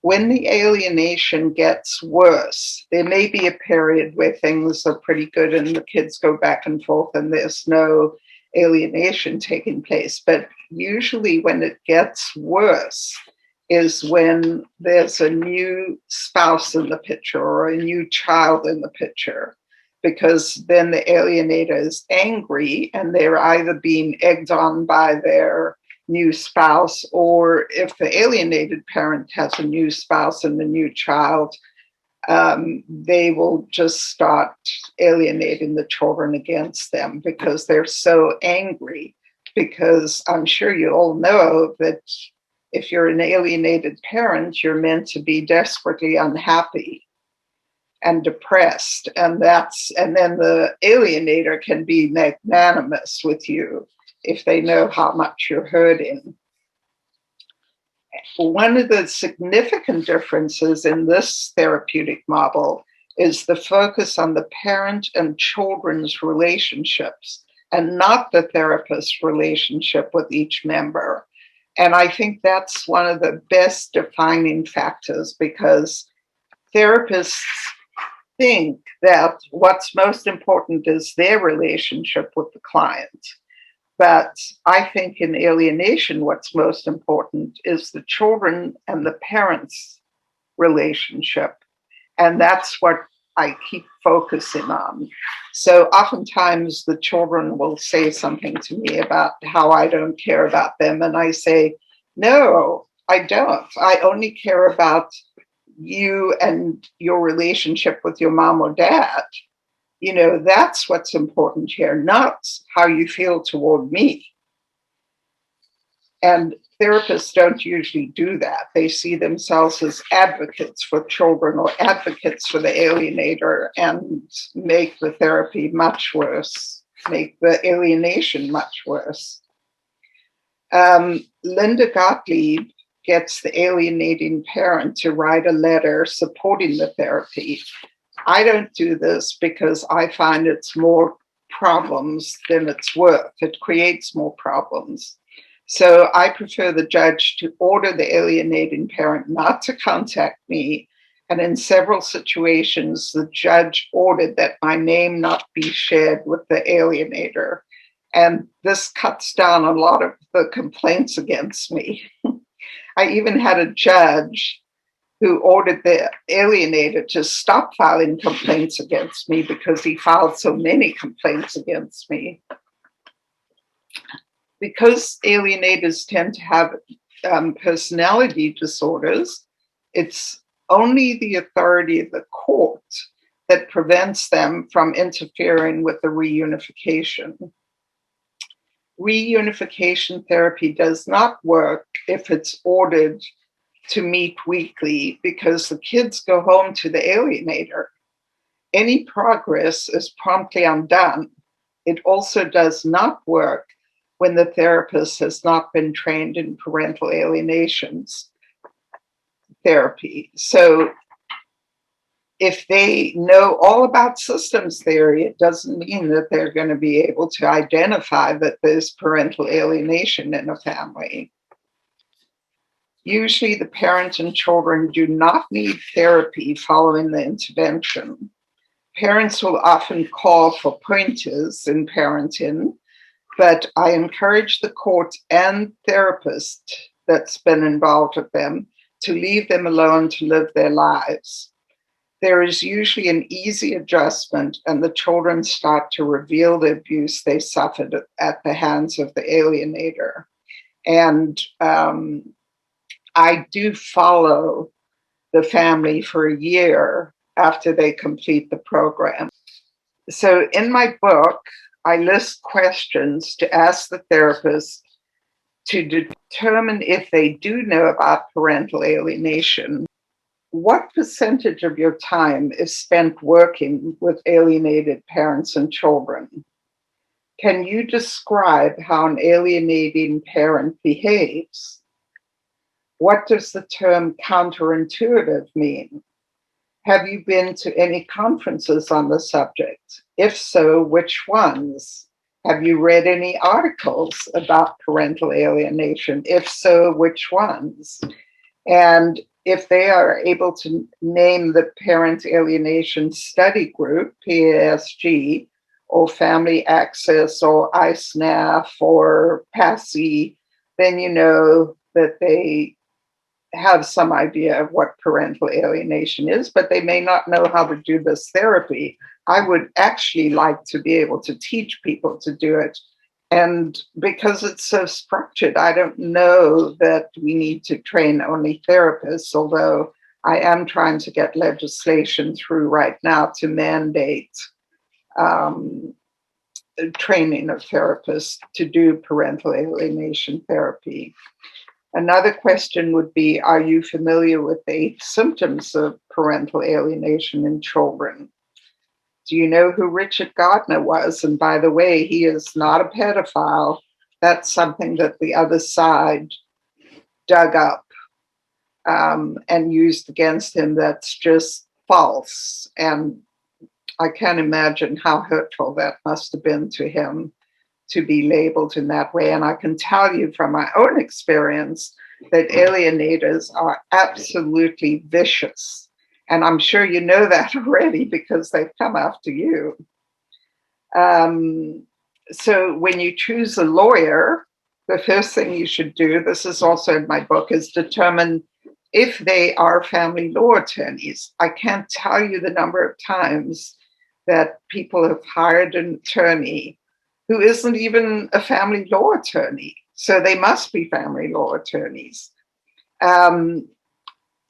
when the alienation gets worse, there may be a period where things are pretty good and the kids go back and forth and there's no alienation taking place. But usually when it gets worse is when there's a new spouse in the picture or a new child in the picture, because then the alienator is angry and they're either being egged on by their new spouse, or if the alienated parent has a new spouse and a new child, they will just start alienating the children against them because they're so angry. Because I'm sure you all know that if you're an alienated parent, you're meant to be desperately unhappy and depressed. And then the alienator can be magnanimous with you if they know how much you're hurting. One of the significant differences in this therapeutic model is the focus on the parent and children's relationships and not the therapist's relationship with each member. And I think that's one of the best defining factors, because therapists think that what's most important is their relationship with the client. But I think in alienation, what's most important is the children and the parents' relationship. And that's what I keep focusing on. So oftentimes the children will say something to me about how I don't care about them. And I say, no, I don't. I only care about you and your relationship with your mom or dad. That's what's important here, not how you feel toward me. And therapists don't usually do that. They see themselves as advocates for children or advocates for the alienator and make the therapy much worse, make the alienation much worse. Linda Gottlieb gets the alienating parent to write a letter supporting the therapy. I don't do this because I find it's more problems than it's worth. It creates more problems. So I prefer the judge to order the alienating parent not to contact me. And in several situations, the judge ordered that my name not be shared with the alienator. And this cuts down a lot of the complaints against me. I even had a judge who ordered the alienator to stop filing complaints against me because he filed so many complaints against me. Because alienators tend to have personality disorders, it's only the authority of the court that prevents them from interfering with the reunification. Reunification therapy does not work if it's ordered to meet weekly, because the kids go home to the alienator. Any progress is promptly undone. It also does not work when the therapist has not been trained in parental alienations therapy. So if they know all about systems theory, it doesn't mean that they're going to be able to identify that there's parental alienation in a family. Usually the parent and children do not need therapy following the intervention. Parents will often call for pointers in parenting, but I encourage the court and therapist that's been involved with them to leave them alone to live their lives. There is usually an easy adjustment, and the children start to reveal the abuse they suffered at the hands of the alienator. And I do follow the family for a year after they complete the program. So in my book, I list questions to ask the therapist to determine if they do know about parental alienation. What percentage of your time is spent working with alienated parents and children? Can you describe how an alienating parent behaves? What does the term counterintuitive mean? Have you been to any conferences on the subject? If so, which ones? Have you read any articles about parental alienation? If so, which ones? And if they are able to name the Parent Alienation Study Group, PASG, or Family Access, or ISNAF, or PASI, then you know that they have some idea of what parental alienation is, but they may not know how to do this therapy. I would actually like to be able to teach people to do it. And because it's so structured, I don't know that we need to train only therapists, although I am trying to get legislation through right now to mandate training of therapists to do parental alienation therapy. Another question would be, are you familiar with the 8 symptoms of parental alienation in children? Do you know who Richard Gardner was? And by the way, he is not a pedophile. That's something that the other side dug up and used against him. That's just false. And I can't imagine how hurtful that must have been to him to be labeled in that way. And I can tell you from my own experience that alienators are absolutely vicious. And I'm sure you know that already because they've come after you. So when you choose a lawyer, the first thing you should do, this is also in my book, is determine if they are family law attorneys. I can't tell you the number of times that people have hired an attorney who isn't even a family law attorney. So they must be family law attorneys.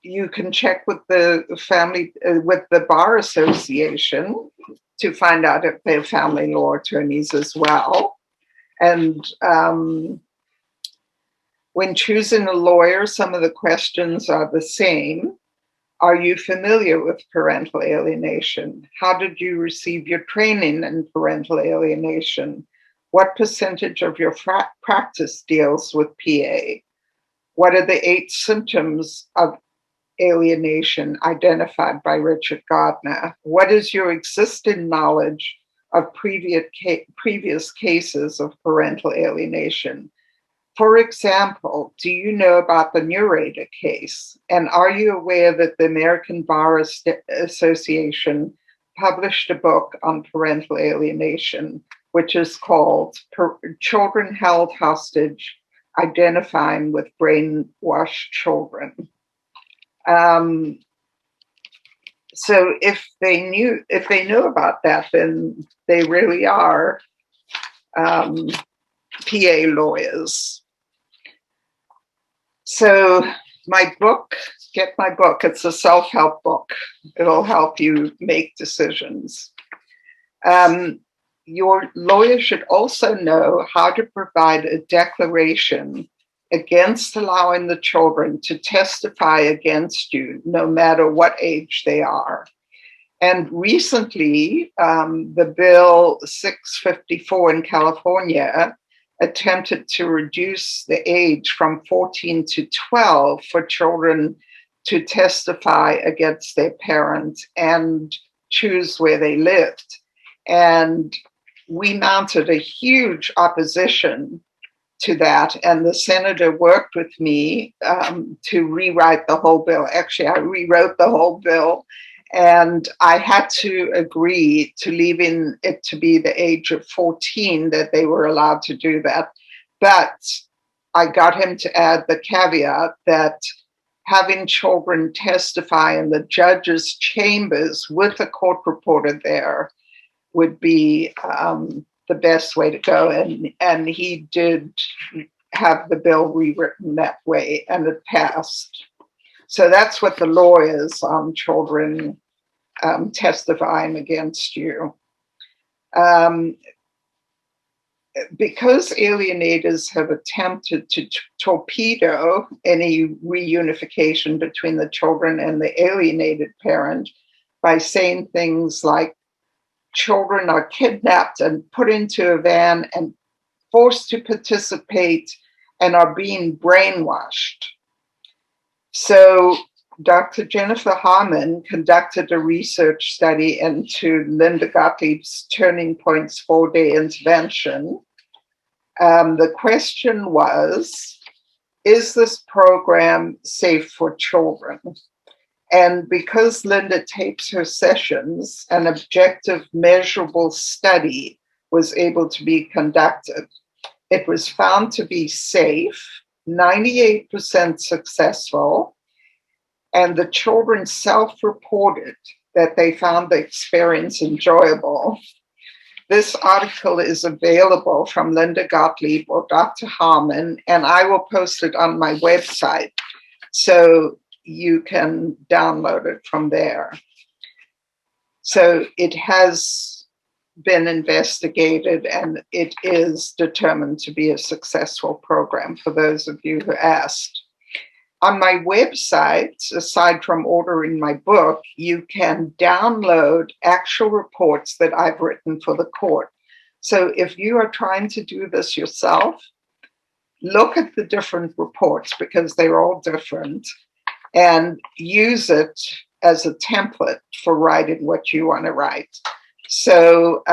You can check with the with the Bar Association to find out if they're family law attorneys as well. And when choosing a lawyer, some of the questions are the same. Are you familiar with parental alienation? How did you receive your training in parental alienation? What percentage of your practice deals with PA? What are the 8 symptoms of alienation identified by Richard Gardner? What is your existing knowledge of previous cases of parental alienation? For example, do you know about the Narrator case? And are you aware that the American Bar Association published a book on parental alienation, which is called Children Held Hostage, Identifying with Brainwashed Children? So if they know about that, then they really are PA lawyers. So my book, get my book. It's a self-help book. It'll help you make decisions. Your lawyer should also know how to provide a declaration against allowing the children to testify against you, no matter what age they are. And recently, the Bill 654 in California attempted to reduce the age from 14 to 12 for children to testify against their parents and choose where they lived. And we mounted a huge opposition to that. And the senator worked with me to rewrite the whole bill. Actually, I rewrote the whole bill. And I had to agree to leaving it to be the age of 14 that they were allowed to do that. But I got him to add the caveat that having children testify in the judge's chambers with a court reporter there would be the best way to go. And he did have the bill rewritten that way, and it passed. So that's what the law is on children testifying against you. Because alienators have attempted to torpedo any reunification between the children and the alienated parent by saying things like children are kidnapped and put into a van and forced to participate and are being brainwashed. So Dr. Jennifer Harmon conducted a research study into Linda Gottlieb's Turning Point's 4-day intervention. The question was, is this program safe for children? And because Linda tapes her sessions, an objective, measurable study was able to be conducted. It was found to be safe, 98% successful, and the children self-reported that they found the experience enjoyable. This article is available from Linda Gottlieb or Dr. Harmon, and I will post it on my website so you can download it from there. So it has been investigated, and it is determined to be a successful program for those of you who asked. On my website, aside from ordering my book, you can download actual reports that I've written for the court. So if you are trying to do this yourself, look at the different reports because they're all different and use it as a template for writing what you want to write. So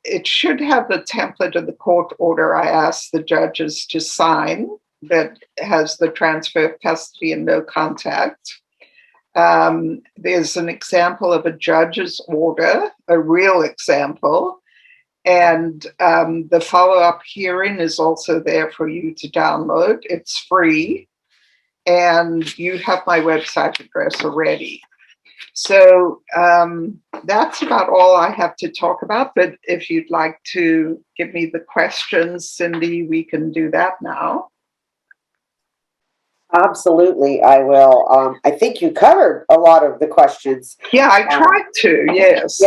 it should have the template of the court order I asked the judges to sign that has the transfer of custody and no contact. There's an example of a judge's order, a real example, and the follow-up hearing is also there for you to download. It's free, and you have my website address already. So that's about all I have to talk about, but if you'd like to give me the questions, Cindy, we can do that now. Absolutely, I will. I think you covered a lot of the questions. Yeah, I tried to, yes.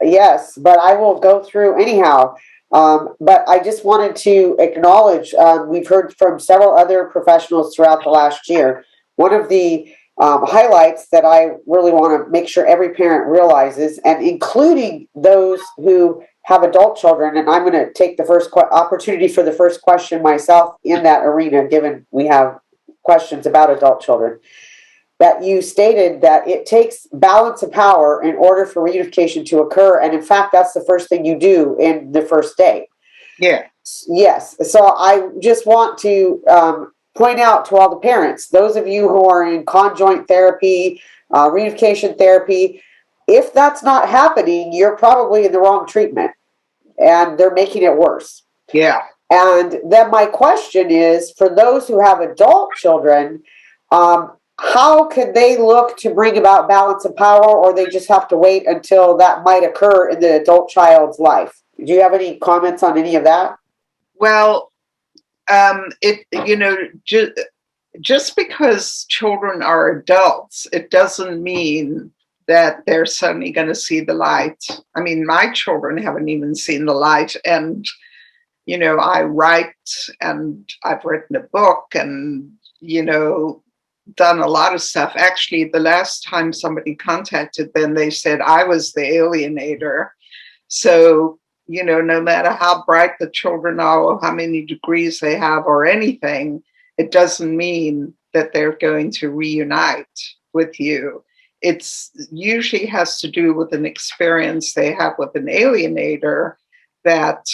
Yes, but I will go through anyhow. But I just wanted to acknowledge, we've heard from several other professionals throughout the last year. One of the highlights that I really want to make sure every parent realizes, and including those who have adult children, and I'm going to take the first opportunity for the first question myself in that arena, given we have questions about adult children, that you stated that it takes balance of power in order for reunification to occur. And in fact, that's the first thing you do in the first day. Yeah. Yes. So I just want to point out to all the parents, those of you who are in conjoint therapy, reunification therapy, if that's not happening, you're probably in the wrong treatment and they're making it worse. Yeah. And then my question is, for those who have adult children, how can they look to bring about balance of power, or they just have to wait until that might occur in the adult child's life? Do you have any comments on any of that? Well, just because children are adults, it doesn't mean that they're suddenly going to see the light. I mean, my children haven't even seen the light, and I write, and I've written a book, and, done a lot of stuff. Actually, the last time somebody contacted them, they said I was the alienator. So, no matter how bright the children are or how many degrees they have or anything, it doesn't mean that they're going to reunite with you. It's usually has to do with an experience they have with an alienator that,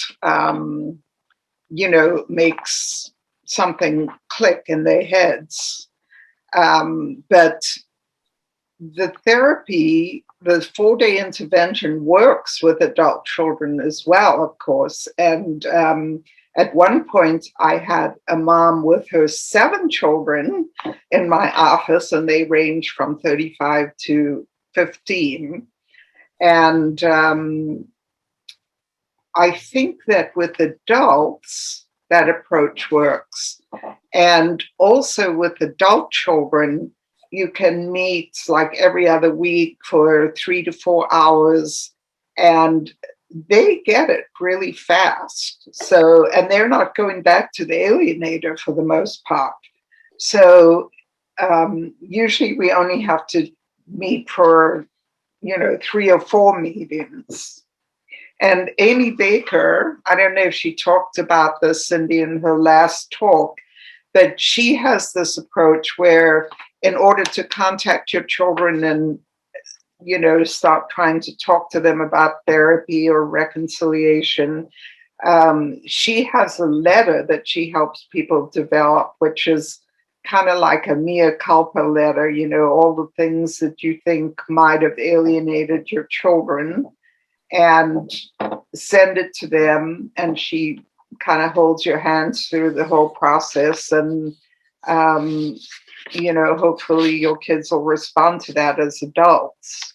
makes something click in their heads. But the therapy, the 4-day intervention works with adult children as well, of course. And at one point, I had a mom with her 7 children in my office, and they range from 35 to 15. And I think that with adults, that approach works. And also with adult children, you can meet like every other week for 3 to 4 hours, and they get it really fast. So, and they're not going back to the alienator for the most part. So usually we only have to meet for, 3 or 4 meetings. And Amy Baker, I don't know if she talked about this, Cindy, in her last talk, but she has this approach where in order to contact your children and, start trying to talk to them about therapy or reconciliation, she has a letter that she helps people develop, which is kind of like a mea culpa letter, all the things that you think might have alienated your children, and send it to them. And she kind of holds your hands through the whole process. And, hopefully your kids will respond to that as adults.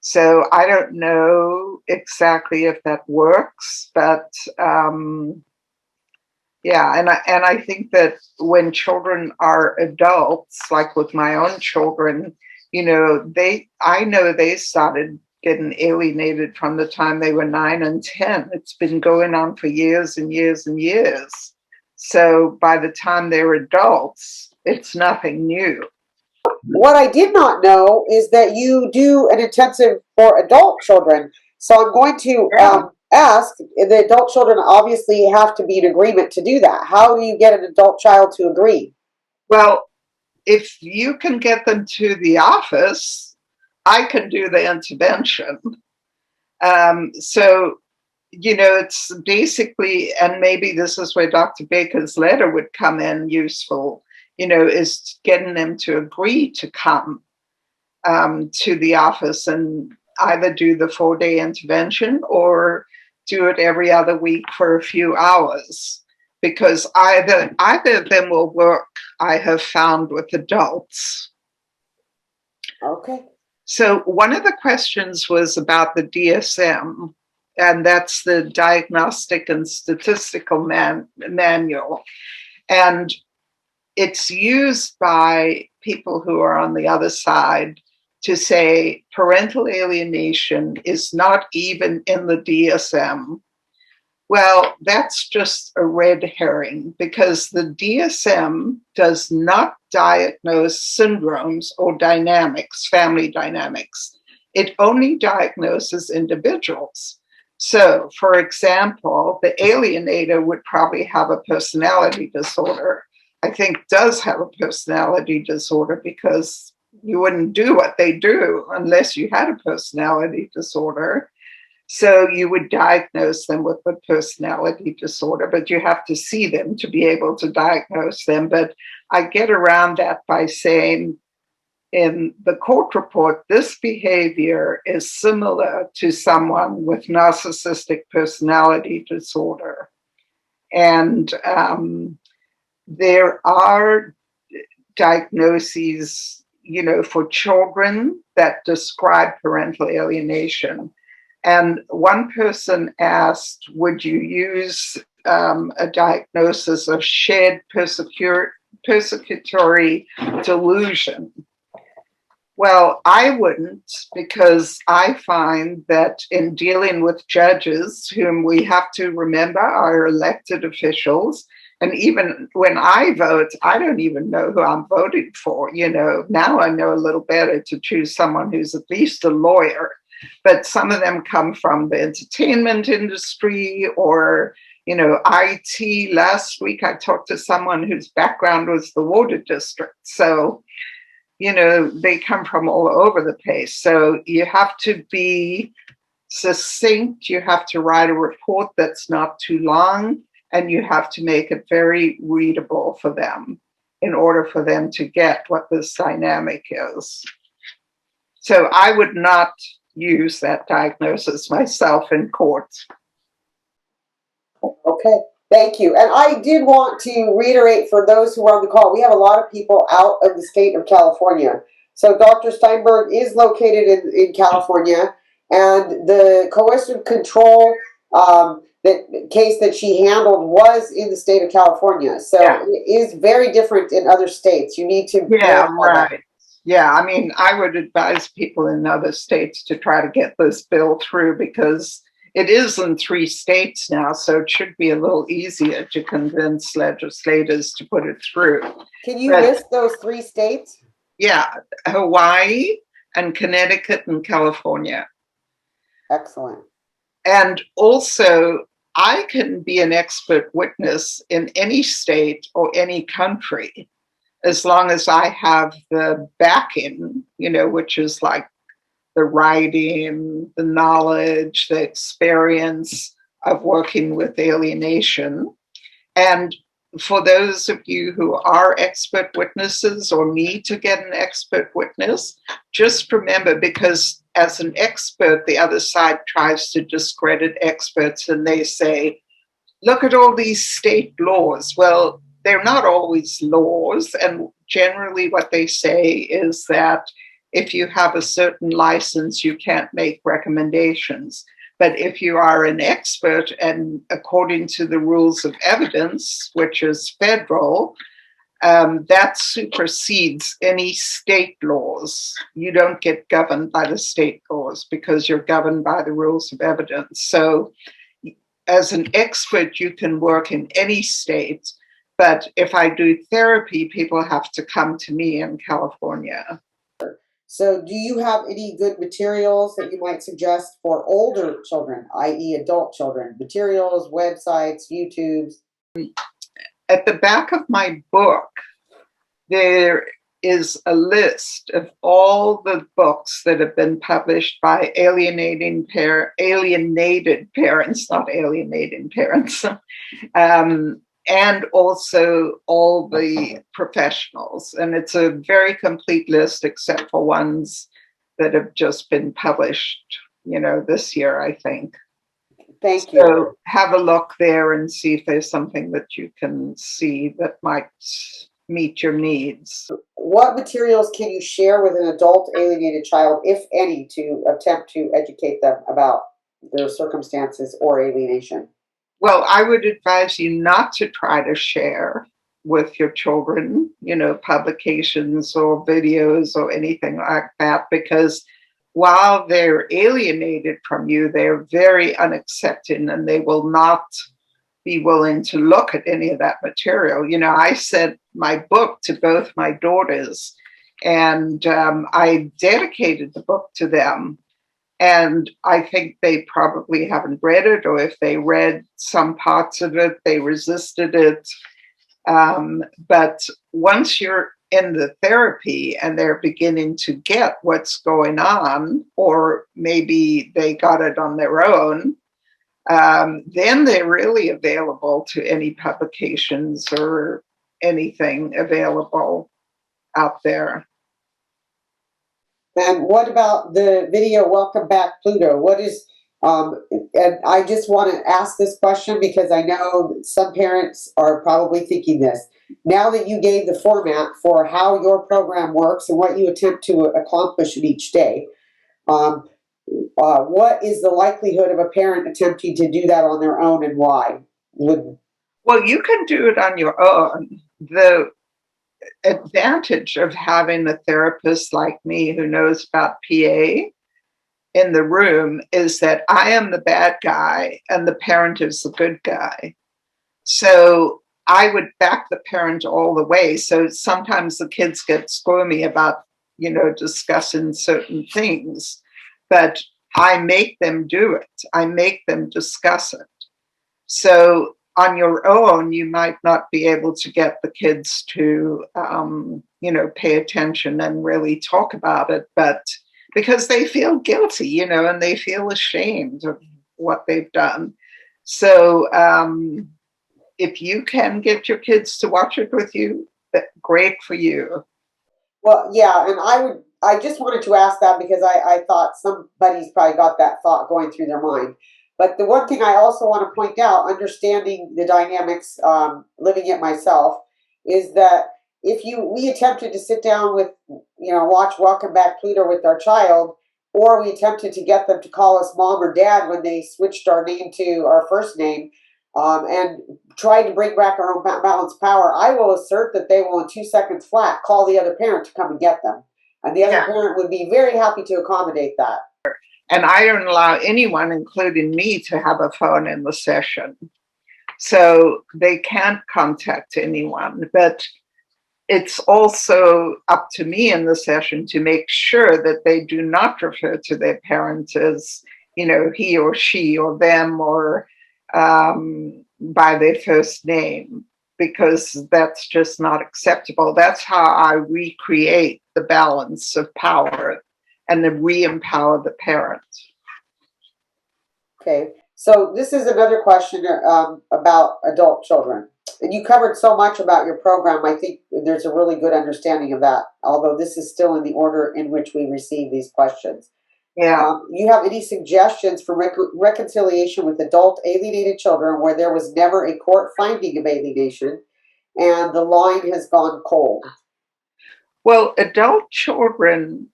So I don't know exactly if that works, but yeah, and I think that when children are adults, like with my own children, I know they started getting alienated from the time they were 9 and 10. It's been going on for years and years and years. So by the time they're adults, it's nothing new. What I did not know is that you do an intensive for adult children. So I'm going to ask, the adult children obviously have to be in agreement to do that. How do you get an adult child to agree? Well, if you can get them to the office, I can do the intervention. So, it's basically, and maybe this is where Dr. Baker's letter would come in useful, is getting them to agree to come to the office and either do the 4-day intervention or do it every other week for a few hours, because either of them will work, I have found, with adults. Okay. So one of the questions was about the DSM, and that's the Diagnostic and Statistical Manual. And it's used by people who are on the other side to say parental alienation is not even in the DSM. Well, that's just a red herring, because the DSM does not diagnose syndromes or dynamics, family dynamics. It only diagnoses individuals. So, for example, the alienator would probably have a personality disorder. I think does have a personality disorder, because you wouldn't do what they do unless you had a personality disorder. So you would diagnose them with a personality disorder, but you have to see them to be able to diagnose them. But I get around that by saying in the court report, this behavior is similar to someone with narcissistic personality disorder. And there are diagnoses, for children that describe parental alienation. And one person asked, would you use a diagnosis of shared persecutory delusion? Well, I wouldn't, because I find that in dealing with judges, whom we have to remember are elected officials, and even when I vote, I don't even know who I'm voting for. Now I know a little better to choose someone who's at least a lawyer. But some of them come from the entertainment industry or, IT. Last week, I talked to someone whose background was the water district. So, they come from all over the place. So you have to be succinct. You have to write a report that's not too long, and you have to make it very readable for them in order for them to get what this dynamic is. So I would not use that diagnosis myself in court. Okay, thank you. And I did want to reiterate for those who are on the call, we have a lot of people out of the state of California. So Dr. Steinberg is located in California, and the coercive control, the case that she handled was in the state of California. So Yeah. it is very different in other states. You need to Yeah, verify that. right. Yeah, I mean, I would advise people in other states to try to get this bill through because it is in 3 states now, so it should be a little easier to convince legislators to put it through. Can you But list those 3 states? yeah, Hawaii and Connecticut and California. Excellent. And also, I can be an expert witness in any state or any country as long as I have the backing, which is like the writing, the knowledge, the experience of working with alienation. And for those of you who are expert witnesses or need to get an expert witness, just remember, because as an expert, the other side tries to discredit experts and they say, look at all these state laws. Well, they're not always laws. And generally what they say is that if you have a certain license, you can't make recommendations. But if you are an expert and according to the rules of evidence, which is federal, that supersedes any state laws. You don't get governed by the state laws because you're governed by the rules of evidence. So as an expert, you can work in any state. But if I do therapy, people have to come to me in California. So do you have any good materials that you might suggest for older children, i.e. adult children? Materials, websites, YouTubes? At the back of my book, there is a list of all the books that have been published by alienated parents, not alienating parents, and also all the professionals. And it's a very complete list, except for ones that have just been published, this year, I think. Thank you. So have a look there and see if there's something that you can see that might meet your needs. What materials can you share with an adult alienated child, if any, to attempt to educate them about their circumstances or alienation? Well, I would advise you not to try to share with your children, publications or videos or anything like that, because while they're alienated from you, they're very unaccepting and they will not be willing to look at any of that material. I sent my book to both my daughters and I dedicated the book to them. And I think they probably haven't read it, or if they read some parts of it, they resisted it. But once you're in the therapy and they're beginning to get what's going on, or maybe they got it on their own, then they're really available to any publications or anything available out there. And what about the video, Welcome Back, Pluto? What is, and I just want to ask this question because I know some parents are probably thinking this. Now that you gave the format for how your program works and what you attempt to accomplish in each day, what is the likelihood of a parent attempting to do that on their own and why? Well, you can do it on your own. The advantage of having a therapist like me who knows about PA in the room is that I am the bad guy and the parent is the good guy. So I would back the parent all the way. So sometimes the kids get squirmy about, discussing certain things, but I make them do it. I make them discuss it. So on your own, you might not be able to get the kids to, pay attention and really talk about it, but because they feel guilty, and they feel ashamed of what they've done. So if you can get your kids to watch it with you, great for you. Well, yeah, and I just wanted to ask that because I thought somebody's probably got that thought going through their mind. But the one thing I also want to point out, understanding the dynamics, living it myself, is that if we attempted to sit down with, watch Welcome Back, Pluto with our child, or we attempted to get them to call us mom or dad when they switched our name to our first name, and tried to bring back our own balanced power, I will assert that they will, in 2 seconds flat, call the other parent to come and get them. And the other parent would be very happy to accommodate that. And I don't allow anyone, including me, to have a phone in the session. So they can't contact anyone. But it's also up to me in the session to make sure that they do not refer to their parents as, he or she or them, or by their first name, because that's just not acceptable. That's how I recreate the balance of power and then re-empower the parent. Okay, so this is another question about adult children. And you covered so much about your program. I think there's a really good understanding of that, although this is still in the order in which we receive these questions. Yeah. You have any suggestions for reconciliation with adult alienated children where there was never a court finding of alienation and the line has gone cold? Well, adult children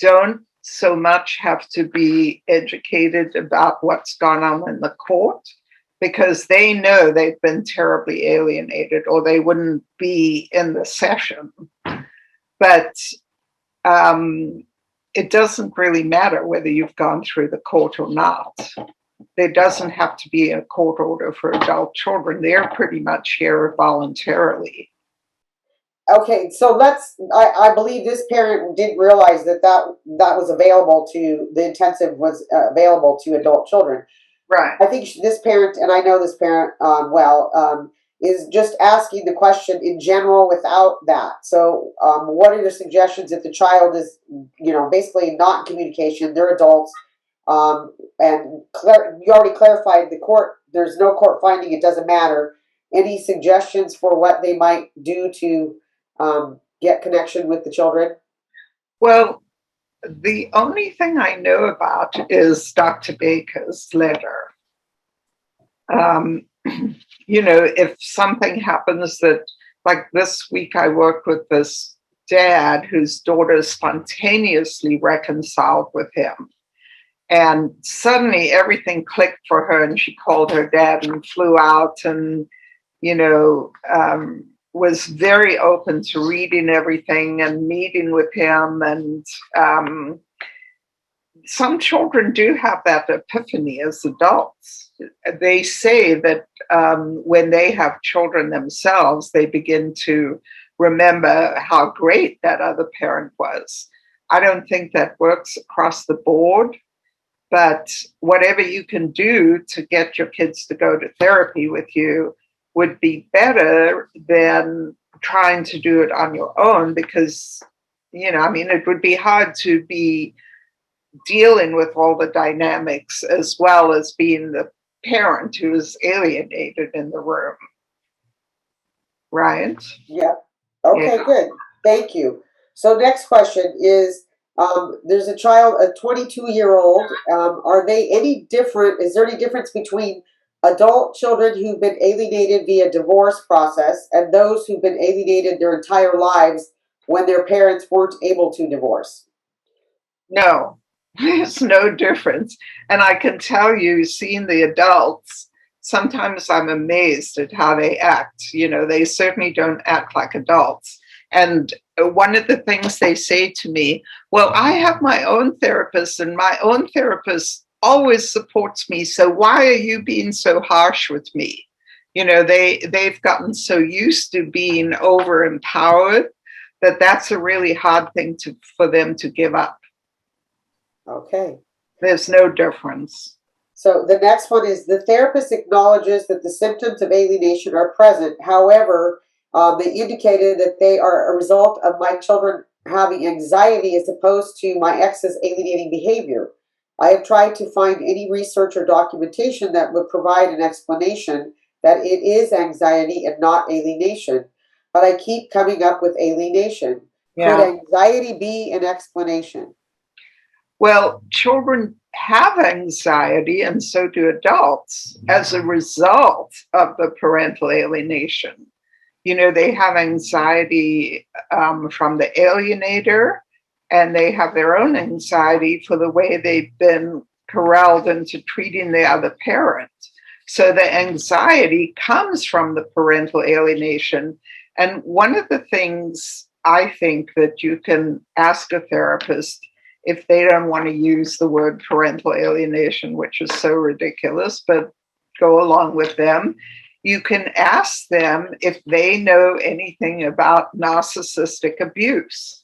don't so much have to be educated about what's gone on in the court, because they know they've been terribly alienated or they wouldn't be in the session. But it doesn't really matter whether you've gone through the court or not. There doesn't have to be a court order for adult children. They're pretty much here voluntarily. Okay, so I believe this parent didn't realize that was available to, the intensive was available to adult children. Right. I think this parent, and I know this parent well, is just asking the question in general without that. So what are your suggestions if the child is, basically not in communication, they're adults, and you already clarified the court, there's no court finding, it doesn't matter. Any suggestions for what they might do to get connection with the children? Well, the only thing I know about is Dr. Baker's letter. If something happens that, like this week, I worked with this dad whose daughter spontaneously reconciled with him. And suddenly everything clicked for her, and she called her dad and flew out and, was very open to reading everything and meeting with him. And some children do have that epiphany as adults. They say that when they have children themselves, they begin to remember how great that other parent was. I don't think that works across the board, but whatever you can do to get your kids to go to therapy with you would be better than trying to do it on your own, because, it would be hard to be dealing with all the dynamics as well as being the parent who is alienated in the room. Right? Yeah. Okay, yeah. Good. Thank you. So next question is, there's a child, a 22-year-old. Are they any different? Is there any difference between adult children who've been alienated via divorce process and those who've been alienated their entire lives when their parents weren't able to divorce? No, there's no difference. And I can tell you, seeing the adults, sometimes I'm amazed at how they act. They certainly don't act like adults. And one of the things they say to me, well, I have my own therapist, and my own therapist always supports me. So why are you being so harsh with me? They've gotten so used to being over empowered that that's a really hard thing for them to give up. Okay. There's no difference. So the next one is, the therapist acknowledges that the symptoms of alienation are present. However, they indicated that they are a result of my children having anxiety as opposed to my ex's alienating behavior. I have tried to find any research or documentation that would provide an explanation that it is anxiety and not alienation, but I keep coming up with alienation. Yeah. Could anxiety be an explanation? Well, children have anxiety, and so do adults, as a result of the parental alienation. They have anxiety from the alienator, and they have their own anxiety for the way they've been corralled into treating the other parent. So the anxiety comes from the parental alienation. And one of the things I think that you can ask a therapist if they don't want to use the word parental alienation, which is so ridiculous, but go along with them, you can ask them if they know anything about narcissistic abuse.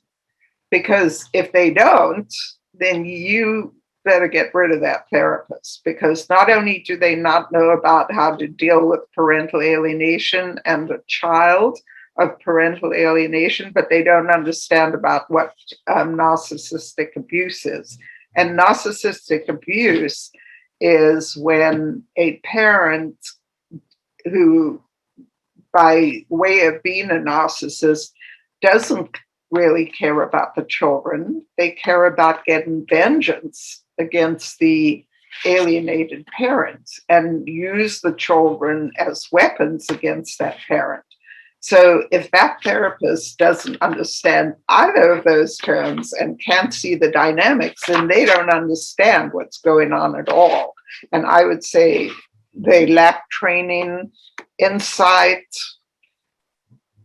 Because if they don't, then you better get rid of that therapist, because not only do they not know about how to deal with parental alienation and a child of parental alienation, but they don't understand about what narcissistic abuse is. And narcissistic abuse is when a parent who, by way of being a narcissist, doesn't really care about the children. They care about getting vengeance against the alienated parents and use the children as weapons against that parent. So if that therapist doesn't understand either of those terms and can't see the dynamics, then they don't understand what's going on at all. And I would say they lack training, insight,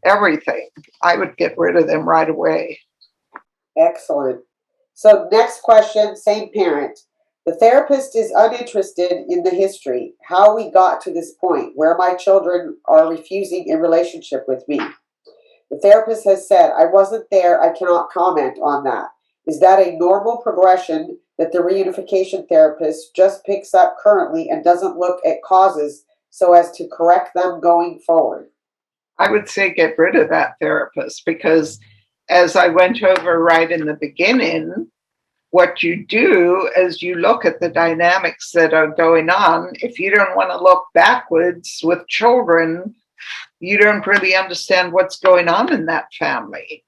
everything. I would get rid of them right away. Excellent. So next question, same parent. The therapist is uninterested in the history, how we got to this point where my children are refusing a relationship with me. The therapist has said, I wasn't there, I cannot comment on that. Is that a normal progression that the reunification therapist just picks up currently and doesn't look at causes so as to correct them going forward? I would say get rid of that therapist, because as I went over right in the beginning, what you do is you look at the dynamics that are going on. If you don't want to look backwards with children, you don't really understand what's going on in that family.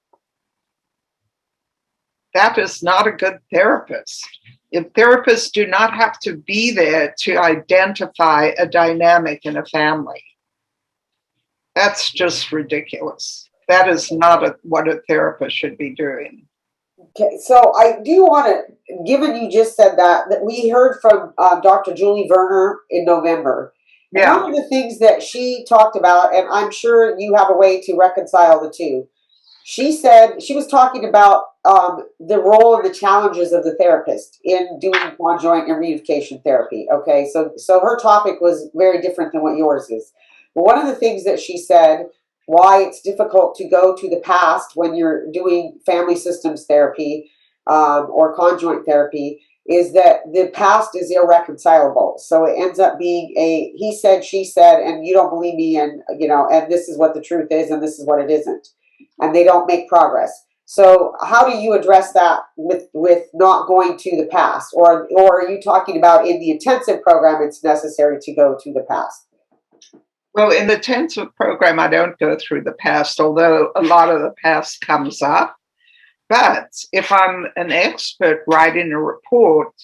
That is not a good therapist. If therapists do not have to be there to identify a dynamic in a family, that's just ridiculous. That is not what a therapist should be doing. Okay, so I do want to, given you just said that we heard from Dr. Julie Werner in November. Yeah. One of the things that she talked about, and I'm sure you have a way to reconcile the two, she said she was talking about the role and the challenges of the therapist in doing conjoint and reunification therapy. Okay, so her topic was very different than what yours is. But one of the things that she said, why it's difficult to go to the past when you're doing family systems therapy or conjoint therapy, is that the past is irreconcilable. So it ends up being a he said, she said, and you don't believe me, and and this is what the truth is, and this is what it isn't, and they don't make progress. So how do you address that with not going to the past, or are you talking about in the intensive program it's necessary to go to the past? Well, in the intensive program, I don't go through the past, although a lot of the past comes up. But if I'm an expert writing a report,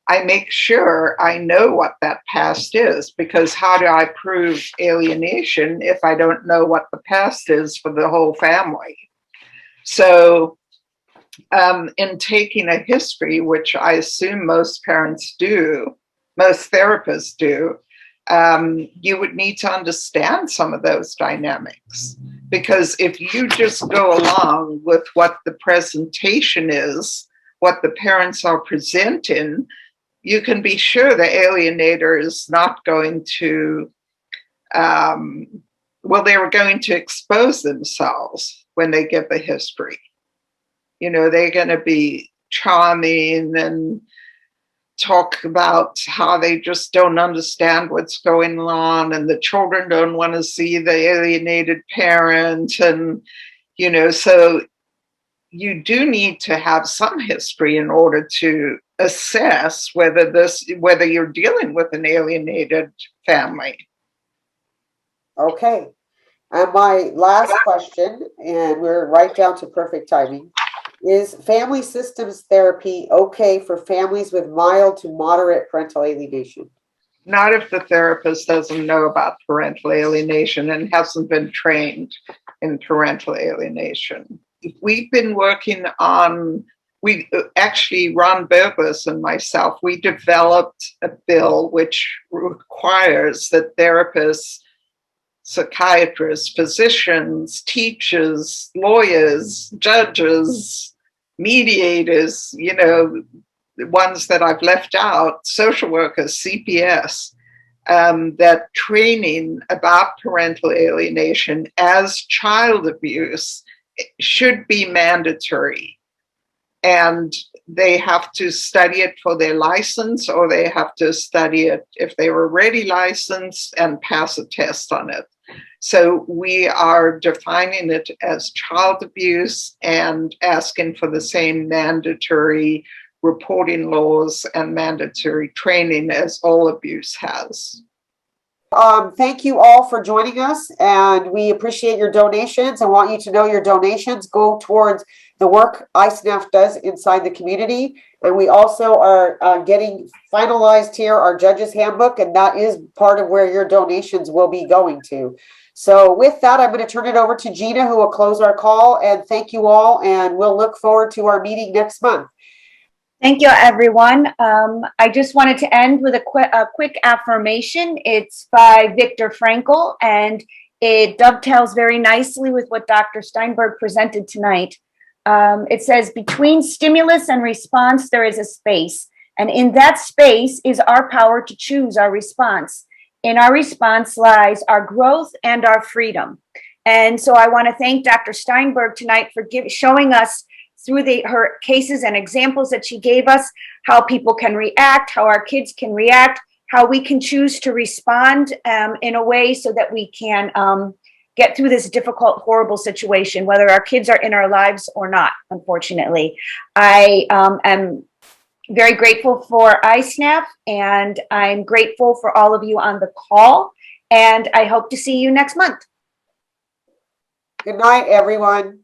I make sure I know what that past is, because how do I prove alienation if I don't know what the past is for the whole family? So in taking a history, which I assume most parents do, most therapists do, you would need to understand some of those dynamics. Because if you just go along with what the presentation is, what the parents are presenting, you can be sure the alienator is not going to, they were going to expose themselves when they give the history. They're going to be charming and talk about how they just don't understand what's going on, and the children don't want to see the alienated parent. And, so you do need to have some history in order to assess whether you're dealing with an alienated family. Okay. And my last question, and we're right down to perfect timing, is family systems therapy okay for families with mild to moderate parental alienation? Not if the therapist doesn't know about parental alienation and hasn't been trained in parental alienation. We've been working on we actually, Ron Burgos and myself, we developed a bill which requires that therapists, psychiatrists, physicians, teachers, lawyers, judges, mediators, you know, the ones that I've left out, social workers, CPS, that training about parental alienation as child abuse should be mandatory. And they have to study it for their license, or they have to study it if they were already licensed and pass a test on it. So we are defining it as child abuse and asking for the same mandatory reporting laws and mandatory training as all abuse has. Thank you all for joining us, and we appreciate your donations and want you to know your donations go towards the work ISNAF does inside the community. And we also are getting finalized here our judges handbook, and that is part of where your donations will be going to. So with that, I'm going to turn it over to Gina, who will close our call, and thank you all, and we'll look forward to our meeting next month. Thank you, everyone. I just wanted to end with a quick affirmation. It's by Viktor Frankl, and it dovetails very nicely with what Dr. Steinberg presented tonight. It says, between stimulus and response, there is a space. And in that space is our power to choose our response. In our response lies our growth and our freedom. And so I want to thank Dr. Steinberg tonight for showing us through her cases and examples that she gave us, how people can react, how our kids can react, how we can choose to respond in a way so that we can get through this difficult, horrible situation, whether our kids are in our lives or not, unfortunately. I am very grateful for ISNAF, and I'm grateful for all of you on the call, and I hope to see you next month. Good night, everyone.